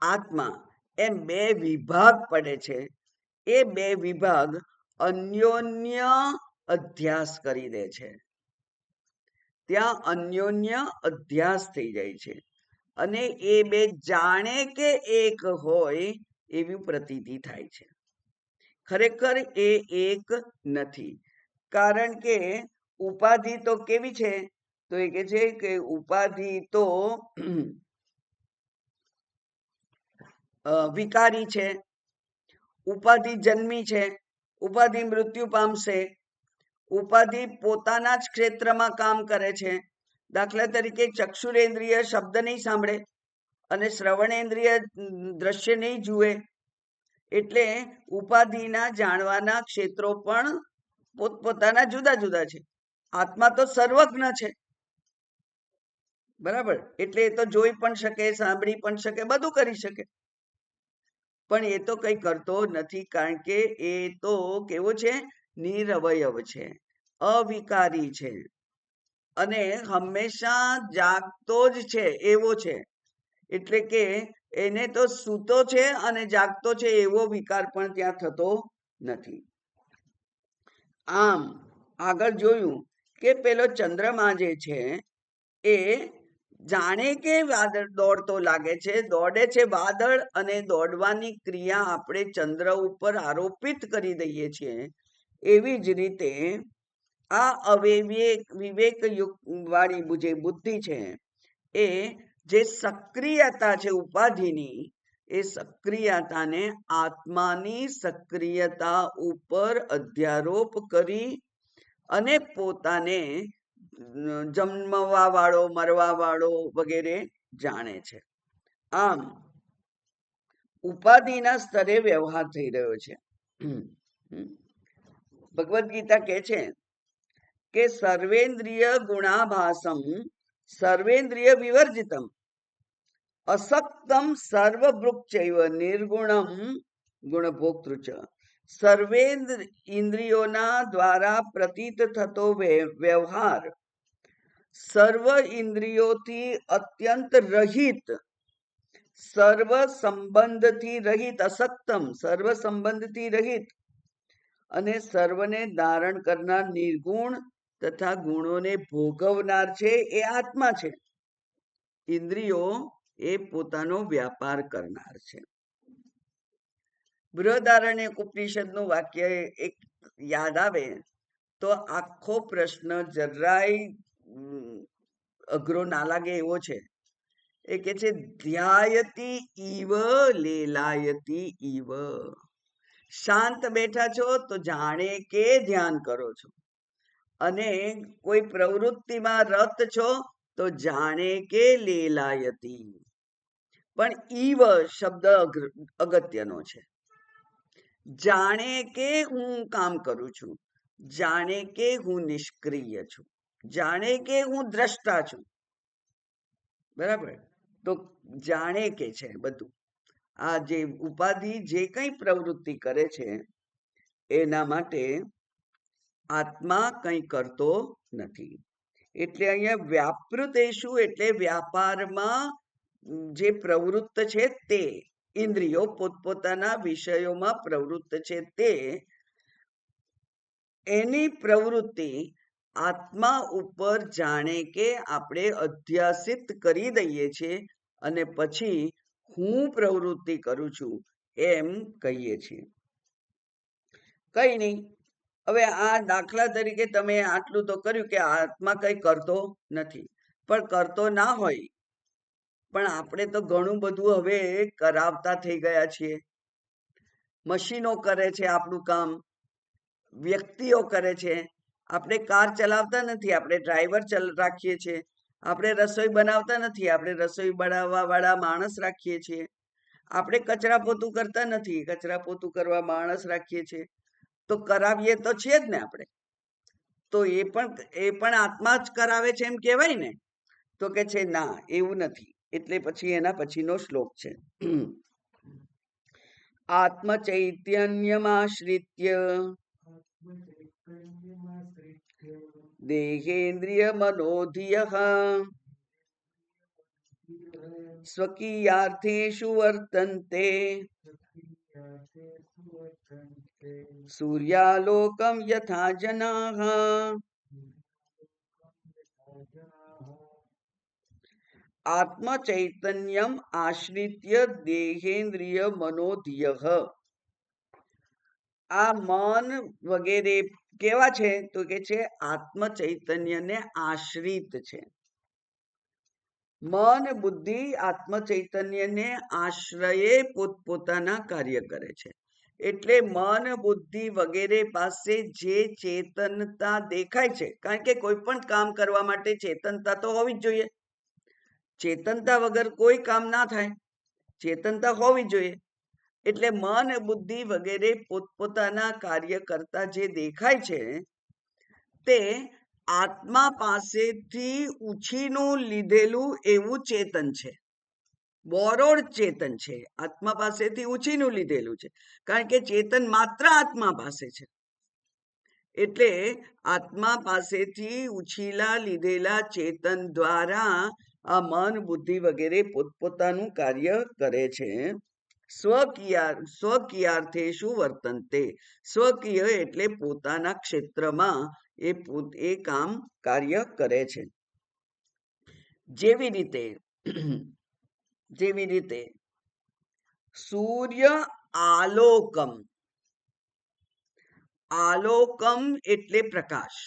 આત્મા એમ બે વિભાગ પડે છે. એ બે વિભાગ અન્યોન્ય અધ્યાસ કરી દે છે. ત્યાં અન્યોન્ય અધ્યાસ થઈ જાય છે અને એ બે જાણે કે એક હોય એવી પ્રતીતિ થાય છે. ખરેખર એ એક નથી. કારણ કે ઉપાધિ તો કેવી છે? તો એ કે છે કે ઉપાધિ તો વિકારી છે. ઉપાધિ જન્મી છે, ઉપાધિ મૃત્યુ પામશે. ઉપાધિ પોતાના જ ક્ષેત્રમાં કામ કરે છે. દાખલા તરીકે ચક્ષુરેન્દ્રિય શબ્દ નહીં સાંભળે અને શ્રવણેન્દ્રિય દ્રશ્ય નહીં જુએ. એટલે ઉપાધિના જાણવાના ક્ષેત્રો પણ પોતપોતાના જુદા જુદા છે. આત્મા તો સર્વજ્ઞ છે. બરાબર, એટલે એ તો જોઈ પણ શકે, સાંભળી પણ શકે, બધું કરી શકે. પણ એ તો કઈ કરતો નથી, કારણ કે એ તો કેવો છે? નિરવયવ છે, અવિકારી છે અને હંમેશા જાગતો જ છે એવો છે. એટલે કે એને તો સૂતો છે અને જાગતો છે એવો વિકાર પણ ત્યાં થતો નથી. આમ આગળ જોયું કે પેલો ચંદ્રમા જે છે એ જાણે કે વાદળ દોડતો લાગે છે, દોડે છે વાદળ, અને દોડવાની ક્રિયા આપણે ચંદ્ર ઉપર આરોપિત કરી દઈએ છીએ. એવી જ રીતે આ વિવેક વાળી જે બુદ્ધિ છે એ જે સક્રિયતા છે ઉપાધિની, એ સક્રિયતાને આત્માની સક્રિયતા ઉપર અધ્યારોપ કરી અને પોતાને જન્મવા વાળો, મરવા વાળો વગેરે જાણે છે. આમ ઉપાધિના સ્તરે વ્યવહાર થઈ રહ્યો છે. ભગવદ્ ગીતા કહે છે કે સર્વેન્દ્રિય ગુણાભાસમ સર્વેન્દ્રિય વિવર્જિતમ અસક્તમ સર્વભૃક્ષૈવ નિર્ગુણમ ગુણભોક્તૃ ચ. સર્વેન્દ્ર ઇન્દ્રિયોના દ્વારા પ્રતીત થતો વ્યવહાર સર્વ ઇન્દ્રિયોથી અત્યંત રહિત, સર્વ સંબંધથી રહિત, અસક્તમ સર્વ સંબંધથી રહિત અને સર્વને ધારણ કરનાર નિર્ગુણ તથા ગુણોને ભોગવનાર છે એ આત્મા છે. ઇન્દ્રિયો એ પોતાનો વ્યાપાર કરનાર છે. બૃહદારણ્યક ઉપનિષદનું વાક્ય એક યાદ આવે તો આખો પ્રશ્ન જરાય અઘરો ના લાગે એવો છે. એ કે છે ધ્યાયતી ઈવ લેલાયતી ઈવ. શાંત બેઠા છો તો જાણે કે ધ્યાન કરો છો, અને કોઈ પ્રવૃત્તિમાં રત છો તો જાણે કે લેલાયતી. પણ ઈવ શબ્દ અગત્યનો છે. જાણે કે હું કામ કરું છું, જાણે કે હું નિષ્ક્રિય છું, જાણે કે હું દ્રષ્ટા છું. બરાબર? તો જાણે કે છે બધું. આ જે ઉપાધિ જે કઈ પ્રવૃત્તિ કરે છે એના માટે આત્મા કંઈ કરતો નથી. એટલે અહીંયા વ્યાપૃતેષુ એટલે વ્યાપારમાં જે પ્રવૃત્ત છે તે ઇન્દ્રિયો પોતપોતાના વિષયોમાં પ્રવૃત્ત છે તે એની પ્રવૃત્તિ આત્મા ઉપર જાણે કે આપણે અધ્યાસિત કરી દઈએ છીએ અને પછી હું પ્રવૃત્તિ કરું છું એમ કહીએ છીએ. કઈ નહીં, હવે આ દાખલા તરીકે તમે આટલું તો કર્યું કે આત્મા કઈ કરતો નથી, પણ કરતો ના હોય પણ આપણે તો ઘણું બધું હવે કરાવતા થઈ ગયા છીએ. મશીનો કરે છે આપણું કામ, વ્યક્તિઓ કરે છે. આપણે કાર ચલાવતા નથી, આપણે ડ્રાઈવર રાખીએ છીએ. આપણે રસોઈ બનાવતા નથી, આપણે રસોઈ બનાવવા વાળા માણસ રાખીએ છીએ. આપણે કચરા પોતું કરતા નથી, કચરા પોતું કરવા માણસ રાખીએ છીએ. તો કરાવીએ તો છીએ જ ને આપણે. તો એ પણ આત્મા જ કરાવે છે એમ કહેવાય ને? તો કે છે ના, એવું નથી. એટલે પછી એના પછીનો શ્લોક છે આત્મ ચૈતન્યમાશ્રિત્ય દેહેન્દ્રિય મનોધિયઃ સ્વકીયાર્થેષુ વર્તન્તે સૂર્યાલોકમ યથા જનાઃ. આત્મ ચૈતન્યમ આશ્રિત્ય દેહેન્દ્રિય મનોધિયઃ. આ મન વગેરે કેવા છે? તો કે છે આત્મ ચૈતન્યને આશ્રિત છે. મન બુદ્ધિ આત્મ ચૈતન્યને આશ્રયે પોતપોતાના કાર્ય કરે છે. એટલે મન બુદ્ધિ વગેરે પાસે જે ચેતનતા દેખાય છે, કારણ કે કોઈ પણ કામ કરવા માટે ચેતનતા તો હોવી જ જોઈએ. ચેતનતા વગર કોઈ કામ ના થાય, ચેતનતા હોવી જોઈએ. એટલે મન બુદ્ધિ વગેરે પોતપોતાના કાર્ય કરતા જે દેખાય છે તે આત્મા પાસેથી ઉછીનું લીધેલું એવું ચેતન છે, બોરોડ ચેતન છે. આત્મા પાસેથી ઉછીનું લીધેલું છે, કારણ કે ચેતન માત્ર આત્મા પાસે છે. એટલે આત્મા પાસેથી ઉછીલા લીધેલા ચેતન દ્વારા આ મન બુદ્ધિ વગેરે પોતપોતાનું કાર્ય કરે છે. સ્વકીયાર્થેષુ વર્તન્તે. સ્વકીય એટલે પોતાના ક્ષેત્રમાં એ કામ કાર્ય કરે છે. જેવી રીતે સૂર્ય આલોકમ. આલોકમ એટલે પ્રકાશ,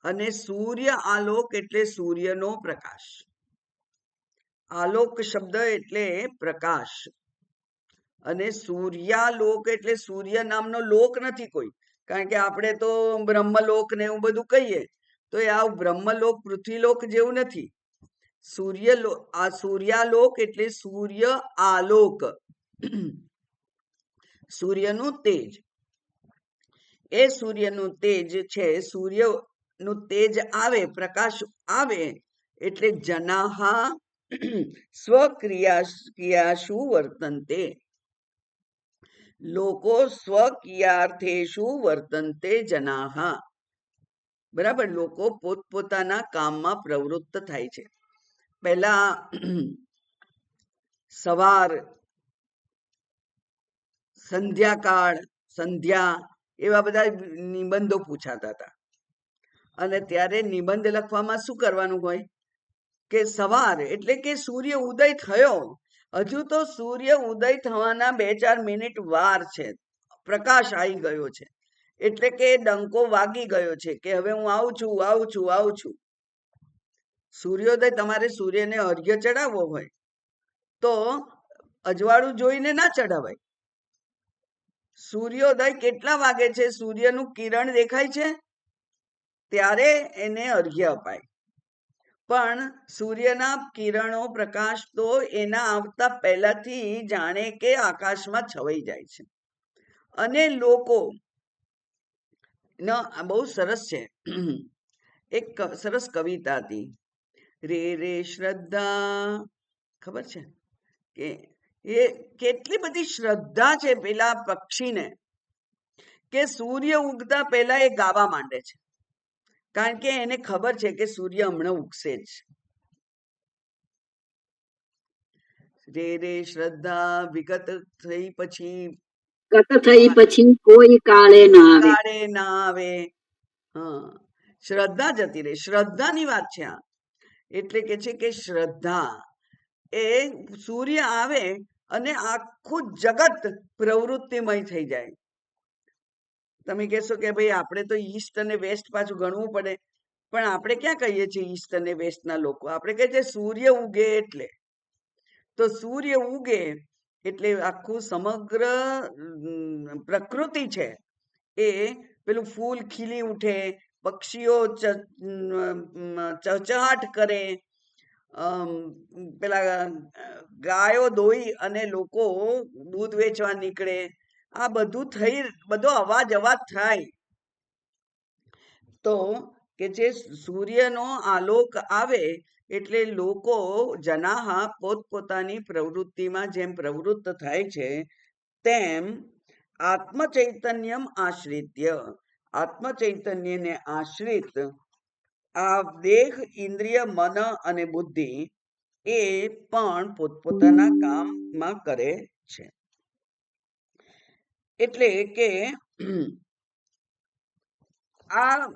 અને સૂર્ય આલોક એટલે સૂર્યનો પ્રકાશ. આલોક શબ્દ એટલે પ્રકાશ, અને સૂર્યાલોક એટલે સૂર્ય નામનો લોક નથી કોઈ. કારણ કે આપણે તો બ્રહ્મલોક ને એવું બધું કહીએ, તો એ આ બ્રહ્મલોક પૃથ્વીલોક જેવું નથી. સૂર્યાલોક એટલે સૂર્ય આલોક, સૂર્યનું તેજ. એ સૂર્યનું તેજ છે, સૂર્યનું તેજ આવે, પ્રકાશ આવે એટલે જનાહા સ્વક્રિયાશુ વર્તન્તે, લોકો સ્વકિયાર્થેષુ વર્તન્તે જનાહ, બરાબર, લોકો પોતપોતાના કામમાં પ્રવૃત્ત થાય છે. પહેલા સવાર, સંધ્યાકાળ, સંધ્યા, એવા બધા નિબંધો પૂછાતા હતા. અને ત્યારે નિબંધ લખવામાં શું કરવાનું હોય કે સવાર એટલે કે સૂર્ય ઉદય થયો, હજુ તો સૂર્ય ઉદય થવાના 2-4 મિનિટ વાર છે, પ્રકાશ આવી ગયો છે, એટલે કે ડંકો વાગી ગયો છે કે હવે હું આવું છું, આવું છું, આવું છું. સૂર્યોદય, તમારે સૂર્યને અર્ઘ્ય ચડાવવો હોય તો અજવાળું જોઈને ના ચડાવાય. સૂર્યોદય કેટલા વાગે છે, સૂર્યનું કિરણ દેખાય છે ત્યારે એને અર્ઘ્ય અપાય. પણ સૂર્યના કિરણો, પ્રકાશ તો એના આવતા પહેલાથી જાણે કે આકાશમાં છવાઈ જાય છે. અને લોકો બહુ સરસ છે, એક સરસ કવિતા હતી, રે રે શ્રદ્ધા, ખબર છે કે એ કેટલી બધી શ્રદ્ધા છે પેલા પક્ષીને કે સૂર્ય ઉગતા પહેલા એ ગાવા માંડે છે, કારણ કે એને ખબર છે કે સૂર્ય હમણાં ઉગશે જ. રે રે શ્રદ્ધા વિગત થઈ પછી કોઈ કાળે ના આવે. હા, શ્રદ્ધા જતી રહે, શ્રદ્ધાની વાત છે આ. એટલે કે છે કે શ્રદ્ધા એ સૂર્ય આવે અને આખું જગત પ્રવૃત્તિમય થઈ જાય. તમે કહેશો કે ભાઈ આપણે તો ઈસ્ટ અને વેસ્ટ પાછું ગણવું પડે, પણ આપણે ક્યાં કહીએ છીએ ઈસ્ટ અને વેસ્ટના લોકો? આપણે કહીએ છીએ સૂર્ય ઉગે એટલે. તો સૂર્ય ઉગે એટલે આખું સમગ્ર પ્રકૃતિ છે એ પેલું ફૂલ ખીલી ઉઠે, પક્ષીઓ ચહચહાટ કરે, પેલા ગાયો દોઈ અને લોકો દૂધ વેચવા નીકળે, આ બધું બધો અવાજ થાય. તો કે જે સૂર્યનો આલોક આવે એટલે લોકો જનાહા પોતપોતાની પ્રવૃત્તિમાં જેમ પ્રવૃત્ત થાય છે તેમ આત્મચૈતન્યમ આશ્રિત્ય, આત્મચૈતન્યને આશ્રિત આ દેહ, ઇન્દ્રિય, મન અને બુદ્ધિ એ પણ પોતપોતાના કામમાં કરે છે. એટલે કે આ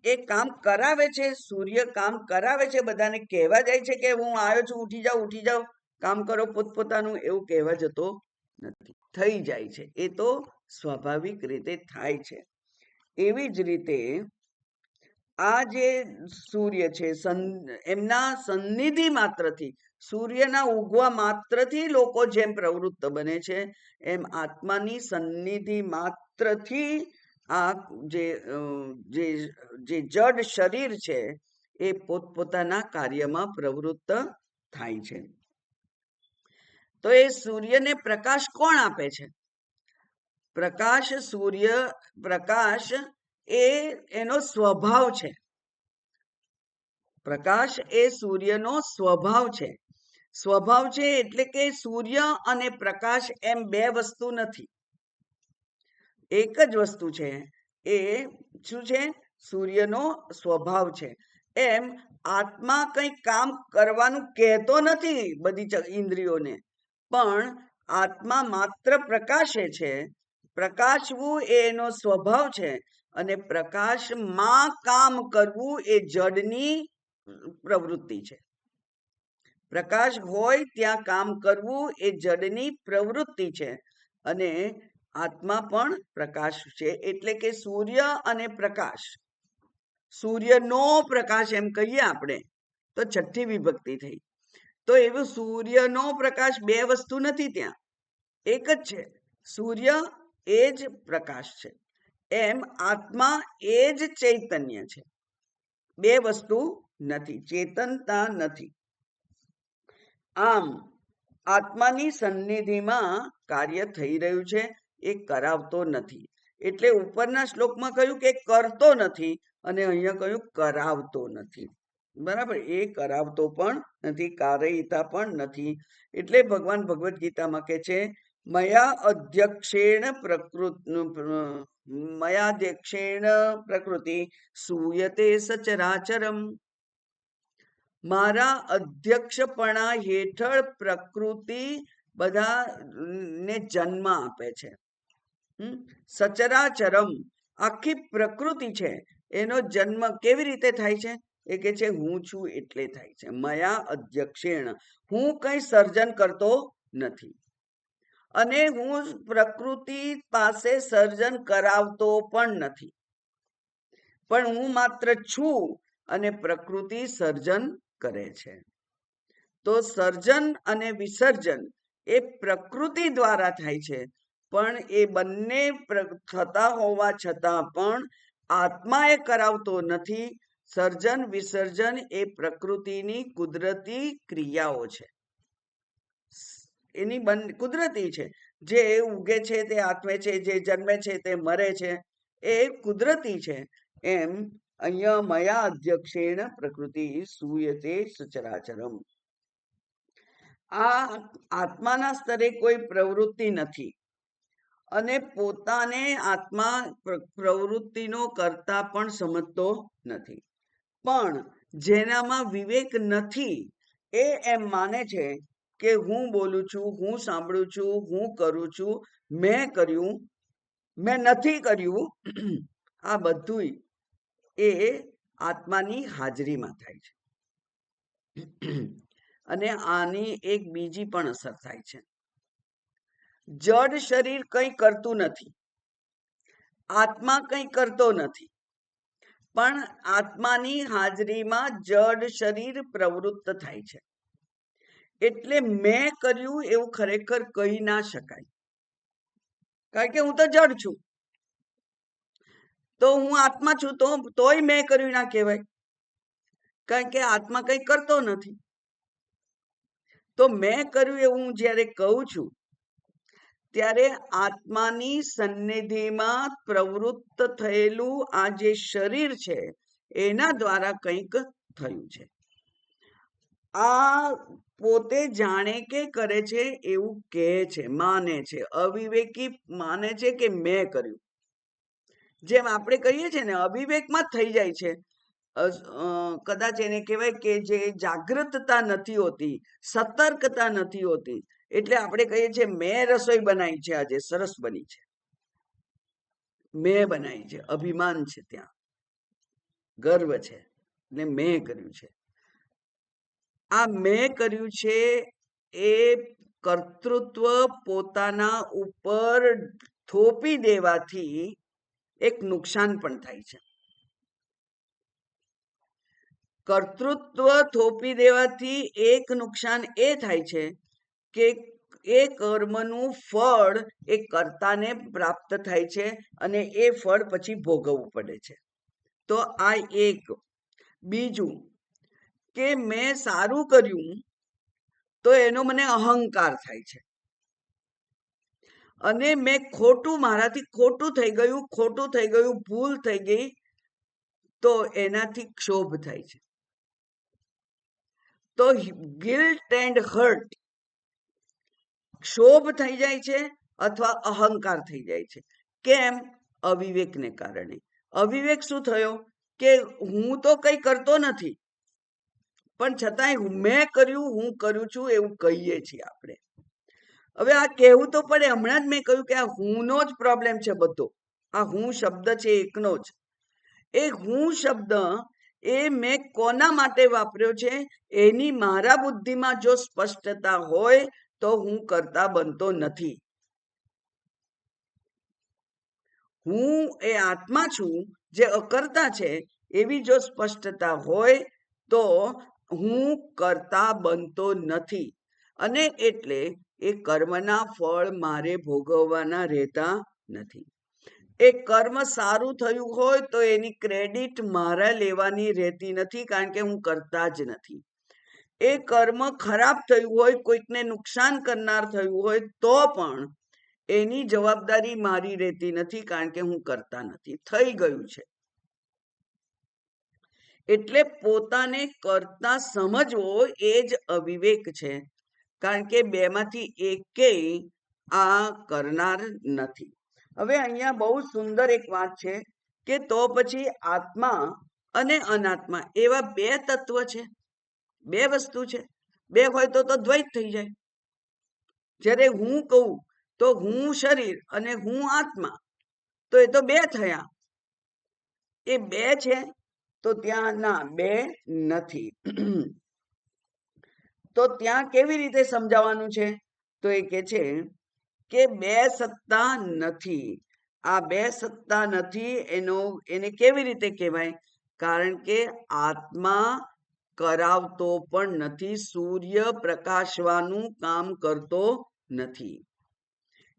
એ કામ કરાવે છે, સૂર્ય કામ કરાવે છે, બધાને કહેવા જાય છે કે હું આવ્યો છું, ઉઠી જાઓ, ઉઠી જાઓ, કામ કરો પોતપોતાનું, એવું કહેવા જતો નથી, થઈ જાય છે. એ તો સ્વાભાવિક રીતે થાય છે. એવી જ રીતે આ જે સૂર્ય છે, એમના સન્નિધિ માત્રથી, સૂર્યના ઉગવા માત્રથી લોકો જેમ પ્રવૃત્ત બને છે, એમ આત્માની સન્નિધિ માત્રથી આ જે જડ શરીર છે એ પોતપોતાના કાર્યમાં પ્રવૃત્ત થાય છે. તો એ સૂર્યને પ્રકાશ કોણ આપે છે? પ્રકાશ, સૂર્ય પ્રકાશ એ એનો સ્વભાવ છે. પ્રકાશ એ સૂર્યનો સ્વભાવ છે. સ્વભાવ છે એટલે કે સૂર્ય અને પ્રકાશ એમ બે વસ્તુ નથી, એક જ વસ્તુ છે. એ શું છે? સૂર્યનો સ્વભાવ છે. એમ આત્મા કંઈ કામ કરવાનું કહેતો નથી બધી ઇન્દ્રિયોને, પણ આત્મા માત્ર પ્રકાશે છે. પ્રકાશવું એ એનો સ્વભાવ છે, અને પ્રકાશમાં કામ કરવું એ જડની પ્રવૃત્તિ છે. પ્રકાશ હોય ત્યાં કામ કરવું એ જડની પ્રવૃત્તિ છે, અને આત્મા પણ પ્રકાશ છે. એટલે કે સૂર્ય અને પ્રકાશ, સૂર્યનો પ્રકાશ એમ કહીએ આપણે તો છઠ્ઠી વિભક્તિ થઈ. તો એવું સૂર્યનો પ્રકાશ બે વસ્તુ નથી, ત્યાં એક જ છે. સૂર્ય એ જ પ્રકાશ છે, એમ આત્મા એ જ ચૈતન્ય છે. બે વસ્તુ નથી, ચેતનતા નથી. આમ આત્માની સન્નિધિમાં કાર્ય થઈ રહ્યું છે, એ કરાવતો નથી. એટલે ઉપરના શ્લોકમાં કહ્યું કે કરતો નથી, અને અહીંયા કહ્યું કરાવતો નથી. બરાબર, એ કરાવતો પણ નથી, કારયિતા પણ નથી. એટલે ભગવાન ભગવદ્ ગીતામાં કહે છે, મયા અધ્યક્ષેણ મયાધ્યક્ષેણ પ્રકૃતિ સૂયતે સચરાચરમ. મારા અધ્યક્ષપણા હેઠળ પ્રકૃતિ બધાને જન્મ આપે છે. સચરાચરમ, આખી પ્રકૃતિ છે એનો જન્મ કેવી રીતે થાય છે? એ કે છે હું છું એટલે થાય છે. મયા અધ્યક્ષેણ, હું કઈ સર્જન કરતો નથી અને હું પ્રકૃતિ પાસે સર્જન કરાવતો પણ નથી, પણ હું માત્ર છું અને પ્રકૃતિ સર્જન કરે છે. તો સર્જન અને વિસર્જન એ પ્રકૃતિ દ્વારા થાય છે, પણ એ બંને થતા હોવા છતાં પણ આત્મા એ કરાવતો નથી. સર્જન વિસર્જન એ પ્રકૃતિની કુદરતી ક્રિયાઓ છે, એની કુદરતી છે. જે ઉગે છે તે આત્મે છે, જે જન્મે છે તે મરે છે, એ કુદરતી છે. એમ અહીંયા મયા અધ્યક્ષેણ પ્રકૃતિ સૂયતે સચરાચરમ. આ આત્માના સ્તરે કોઈ પ્રવૃત્તિ નથી અને પોતાને આત્મા પ્રવૃત્તિનો કરતા પણ સમજતો નથી. પણ જેનામાં વિવેક નથી એ એમ માને છે કે હું બોલું છું, હું સાંભળું છું, હું કરું છું, મેં કર્યું, મેં નથી કર્યું. આ બધું એ આત્માની હાજરીમાં થાય છે. અને આની એક બીજી પણ અસર થાય છે. જડ શરીર કંઈ કરતું નથી, આત્મા કંઈ કરતો નથી, પણ આત્માની હાજરીમાં જડ શરીર પ્રવૃત્ત થાય છે. એટલે મેં કર્યું એવું ખરેખર કહી ના શકાય, કારણ કે હું તો જડ છું. તો હું આત્મા છું તોય મેં કર્યું ના કહેવાય, કારણ કે આત્મા કંઈ કરતો નથી. તો મેં કર્યું એવું હું જ્યારે કહું છું ત્યારે આત્માની સન્નિધિમાં પ્રવૃત્ત થયેલું આ જે શરીર છે એના દ્વારા કંઈક થયું છે. આ પોતે જાણે કે કરે છે એવું કહે છે, માને છે. અવિવેકી માને છે કે મેં કર્યું. જેમ આપણે કહીએ છીએ ને, અવિવેકમાં જ થઈ જાય છે. કદાચ એને કહેવાય કે જે જાગૃતતા નથી હોતી, સતર્કતા નથી હોતી. એટલે આપણે કહીએ છીએ મેં રસોઈ બનાવી છે, આજે સરસ બની છે, મેં બનાવી છે. અભિમાન છે, ત્યાં ગર્વ છે, ને મેં કર્યું છે. આ મેં કર્યું છે એ કર્તૃત્વ પોતાના ઉપર થોપી દેવાથી એક નુકસાન પણ થાય છે. કર્તૃત્વ થોપી દેવાથી એક નુકસાન એ થાય છે કે એ કર્મનું ફળ એ કર્તાને પ્રાપ્ત થાય છે અને એ ફળ પછી ભોગવવું પડે છે. તો આ એક. બીજું કે મેં સારું કર્યું તો એનો મને અહંકાર થાય છે, અને મેં ખોટું, મારાથી ખોટું થઈ ગયું, ભૂલ થઈ ગઈ, તો એનાથી ક્ષોભ થાય છે. તો ગિલ્ટ એન્ડ હર્ટ, ક્ષોભ થઈ જાય છે અથવા અહંકાર થઈ જાય છે. કેમ? અવિવેકને કારણે. અવિવેક શું થયો કે હું તો કઈ કરતો નથી, પણ છતાંય મેં કર્યું, હું કરું છું એવું કહીએ છીએ આપણે. હવે આ કહેવું તો પડે. હમણાં જ મેં કહ્યું કે આ હુંનો જ પ્રોબ્લેમ છે બધો. આ હું શબ્દ છે એકનો જ. એ હું શબ્દ એ મેં કોના માટે વાપર્યો છે એની મારા બુદ્ધિમાં જો સ્પષ્ટતા હોય તો હું કરતા બનતો નથી. હું એ આત્મા છું જે અકર્તા છે એવી જો સ્પષ્ટતા હોય તો હું કરતા બનતો નથી, અને એટલે એ કર્મના ફળ મારે ભોગવવાના રહેતા નથી. એ કર્મ સારું થયું હોય તો એની ક્રેડિટ મારા લેવાની રહેતી નથી, કારણ કે હું કરતા જ નથી. એ કર્મ ખરાબ થયું હોય, કોઈકને નુકસાન કરનાર થયું હોય તો પણ એની જવાબદારી મારી રહેતી નથી, કારણ કે હું કરતા નથી. થઈ ગયું છે. એટલે પોતાને કરતા સમજવો એ જ અવિવેક છે, કારણ કે બેમાંથી એકેય આ કરનાર નથી. હવે અહીંયા બહુ સુંદર એક વાત છે કે તો પછી આત્મા અને અનાત્મા એવા બે તત્વ છે, બે વસ્તુ છે. બે હોય તો દ્વૈત થઈ જાય. જ્યારે હું કહું તો હું શરીર અને હું આત્મા, તો એ તો બે થયા. એ બે છે તો ત્યાં ના બે નથી. તો ત્યાં કેવી રીતે સમજાવવાનું છે? તો એ કે છે કે બે સત્તા નથી. આ બે સત્તા નથી એને કેવી રીતે કહેવાય? કારણ કે આત્મા કરાવતો પણ નથી, સૂર્ય પ્રકાશવાનું કામ કરતો નથી.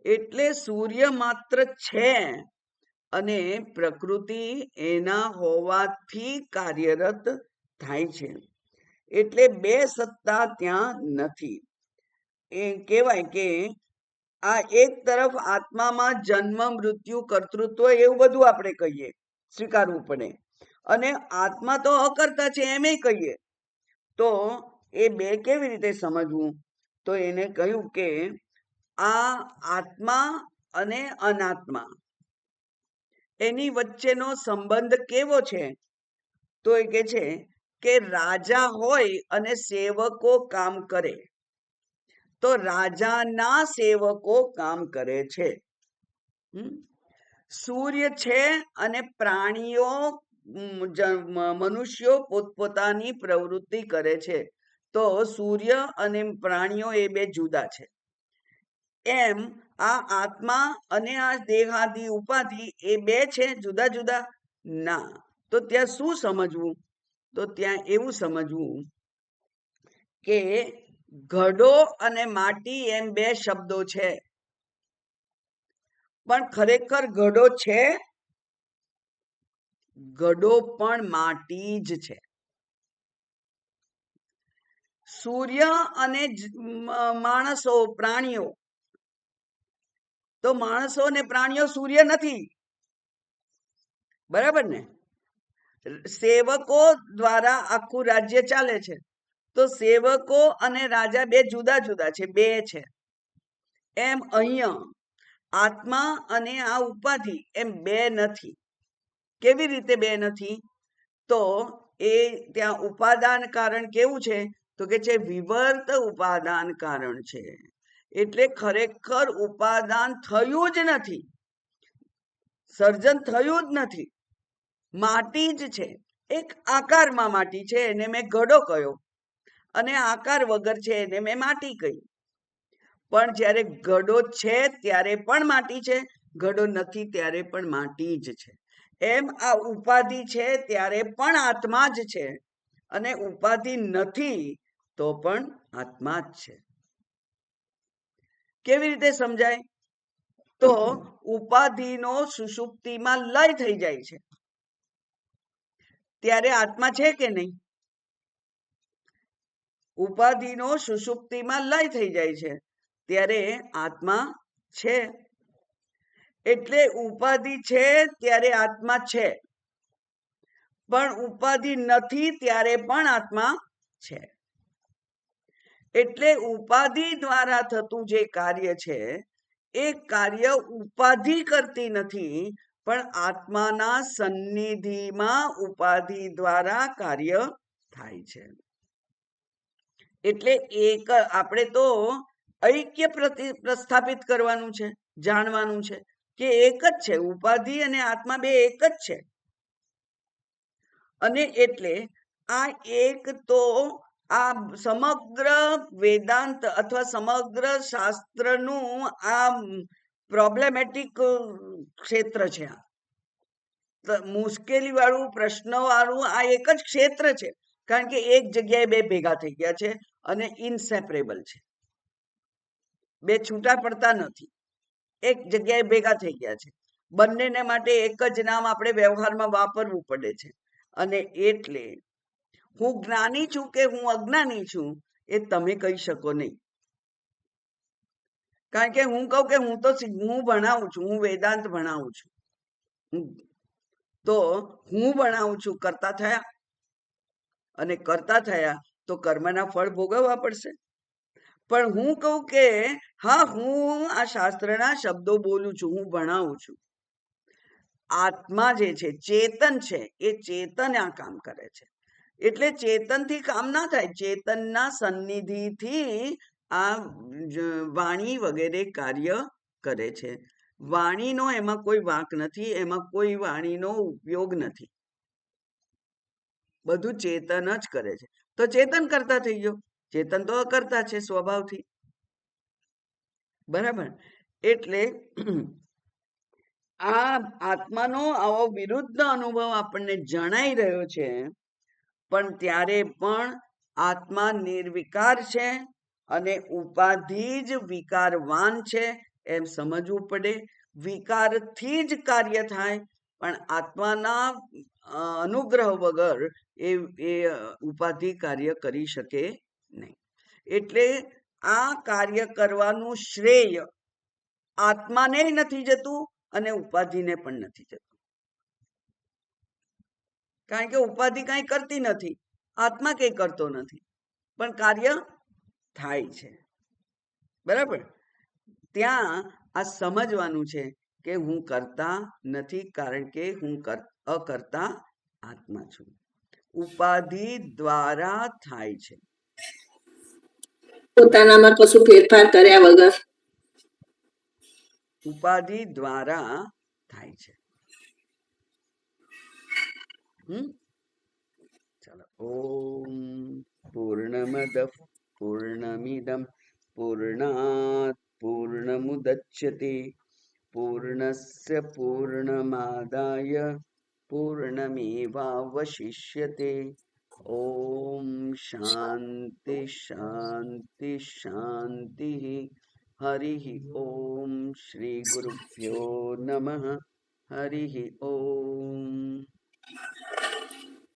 એટલે સૂર્ય માત્ર છે અને પ્રકૃતિ એના હોવાથી કાર્યરત થાય છે. એટલે બે સત્તા ત્યાં નથી. એ કહેવાય કે આ એક તરફ આત્મામાં જન્મ, મૃત્યુ, કર્તૃત્વ એવું બધું આપણે કહીએ, સ્વીકારવું પડે, અને આત્મા તો અકર્તા છે એમ કહીએ. તો એ બે કેવી રીતે સમજવું? તો એને કહ્યું કે આ આત્મા અને અનાત્મા એની વચ્ચેનો સંબંધ કેવો છે? તો એ કે છે કે રાજા હોય અને સેવકો કામ કરે, તો રાજાના સેવકો કામ કરે છે. સૂર્ય છે અને પ્રાણીઓ, મનુષ્યો પોતપોતાની પ્રવૃત્તિ કરે છે, તો સૂર્ય અને પ્રાણીઓ એ બે જુદા છે. એમ આ આત્મા અને આ દેહાદી ઉપાધિ એ બે છે જુદા જુદા? ના. તો ત્યાં શું સમજવું? તો ત્યાં એવું સમજવું કે ઘડો અને માટી એમ બે શબ્દો છે, પણ ખરેખર ઘડો છે? ઘડો પણ માટી જ છે. સૂર્ય અને માણસો, પ્રાણીઓ, તો માણસો ને પ્રાણીઓ સૂર્ય નથી, બરાબર ને? સેવકો દ્વારા આખું રાજ્ય ચાલે છે, તો સેવકો અને રાજા બે જુદા જુદા છે, બે છે. એમ અહીંયા આત્મા અને આ ઉપાધિ એમ બે નથી. કેવી રીતે બે નથી? તો એ ત્યાં ઉપાદાન કારણ કેવું છે? તો કે છે વિવર્ત ઉપાદાન કારણ છે. એટલે ખરેખર ઉપાદાન થયું જ નથી, સર્જન થયું જ નથી, માટી જ છે. એક આકારમાં માટી છે, એને મેં ઘડો કહ્યો, અને આકાર વગર છે એને મેં માટી કહી. પણ જ્યારે ઘડો છે ત્યારે પણ માટી છે, ઘડો નથી ત્યારે પણ માટી જ છે. એમ આ ઉપાધિ છે ત્યારે પણ આત્મા જ છે, અને ઉપાધિ નથી તો પણ આત્મા જ છે. કેવી રીતે સમજાય? તો ઉપાધિનો સુષુપ્તિમાં લય થઈ જાય છે ત્યારે આત્મા છે કે નહીં? ઉપાધિનો સુષુપ્તિમાં લય થઈ જાય છે ત્યારે આત્મા છે. એટલે ઉપાધિ છે ત્યારે આત્મા છે, પણ ઉપાધિ નથી ત્યારે પણ આત્મા છે. એટલે ઉપાધિ દ્વારા થતું જે કાર્ય છે એ કાર્ય ઉપાધિ કરતી નથી, પણ આત્માના સન્નિધિમાં ઉપાધિ દ્વારા કાર્ય થાય છે. એટલે એક આપણે તો ઐક્ય પ્રસ્થાપિત કરવાનું છે, જાણવાનું છે કે એક જ છે, ઉપાધિ અને આત્મા બે એક જ છે. અને એટલે આ એક તો આ સમગ્ર વેદાંત અથવા સમગ્ર શાસ્ત્રનું આ પ્રોબ્લેમેટિક ક્ષેત્ર છે. મુશ્કેલી વાળું, પ્રશ્ન વાળું આ એક જ ક્ષેત્ર છે, કારણ કે એક જગ્યાએ બે ભેગા થઈ ગયા છે અને ઇનસેપરેબલ છે, બે છૂટા પડતા નથી, એક જગ્યાએ ભેગા થઈ ગયા છે. બંનેને માટે એક જ નામ આપણે વ્યવહારમાં વાપરવું પડે છે. અને એટલે હું જ્ઞાની છું કે હું અજ્ઞાની છું એ તમે કહી શકો નહીં. કારણ કે હું કહું કે હું ભણાવું છું, હું વેદાંત ભણાવું છું, તો હું ભણાવું છું કરતા થયા? અને કરતા થયા તો કર્મના ફળ ભોગવવા પડશે. પણ હું કહું કે હા, હું આ શાસ્ત્રના શબ્દો બોલું છું, હું ભણાવું છું, આત્મા જે છે, ચેતન છે, એ ચેતન આ કામ કરે છે. એટલે ચેતનથી કામ ના થાય, ચેતનના સન્નિધિથી આ વાણી વગેરે કાર્ય કરે છે. વાણીનો એમાં કોઈ વાંક નથી, એમાં કોઈ વાણીનો ઉપયોગ નથી, બધું ચેતન જ કરે છે. તો ચેતન કરતા થઈ ગયો, ચેતન તો અકર્તા છે સ્વભાવથી, બરાબર. એટલે આ આત્માનો આવો વિરુદ્ધ અનુભવ આપણને જણાઈ રહ્યો છે, પણ ત્યારે પણ આત્મા નિર્વિકાર છે અને ઉપાધિ જ વિકારવાન છે એમ સમજવું પડે. વિકારથી જ કાર્ય થાય, પણ આત્માના અનુગ્રહ વગર એ ઉપાધિ કાર્ય કરી શકે નહીં. એટલે આ કાર્ય કરવાનું શ્રેય આત્માને નથી જતું અને ઉપાધિને પણ નથી જતું, કારણ કે ઉપાધિ કઈ કરતી નથી, આત્મા કઈ કરતો નથી, પણ કાર્ય થાય છે. બરાબર. ત્યાં આ સમજવાનું છે કે હું કરતા નથી, કારણ કે હું અકર્તા આત્મા છું. ઉપાધિ દ્વારા થાય છે, પોતાનામાં કશું ફેરફાર કર્યા વગર. ઉપાધિ દ્વારા થાય છે. ચાલો. ઓમ પૂર્ણમદ પૂર્ણમિદમ પૂર્ણાત પૂર્ણમુદચ્યતે પૂર્ણસ્ય પૂર્ણમાદાય પૂર્ણમેવાવશિષ્યતે. ઓમ શાંતિ શાંતિ શાંતિ. હરિ ઓમ. શ્રી ગુરુભ્યો નમઃ. હરિ ઓમ.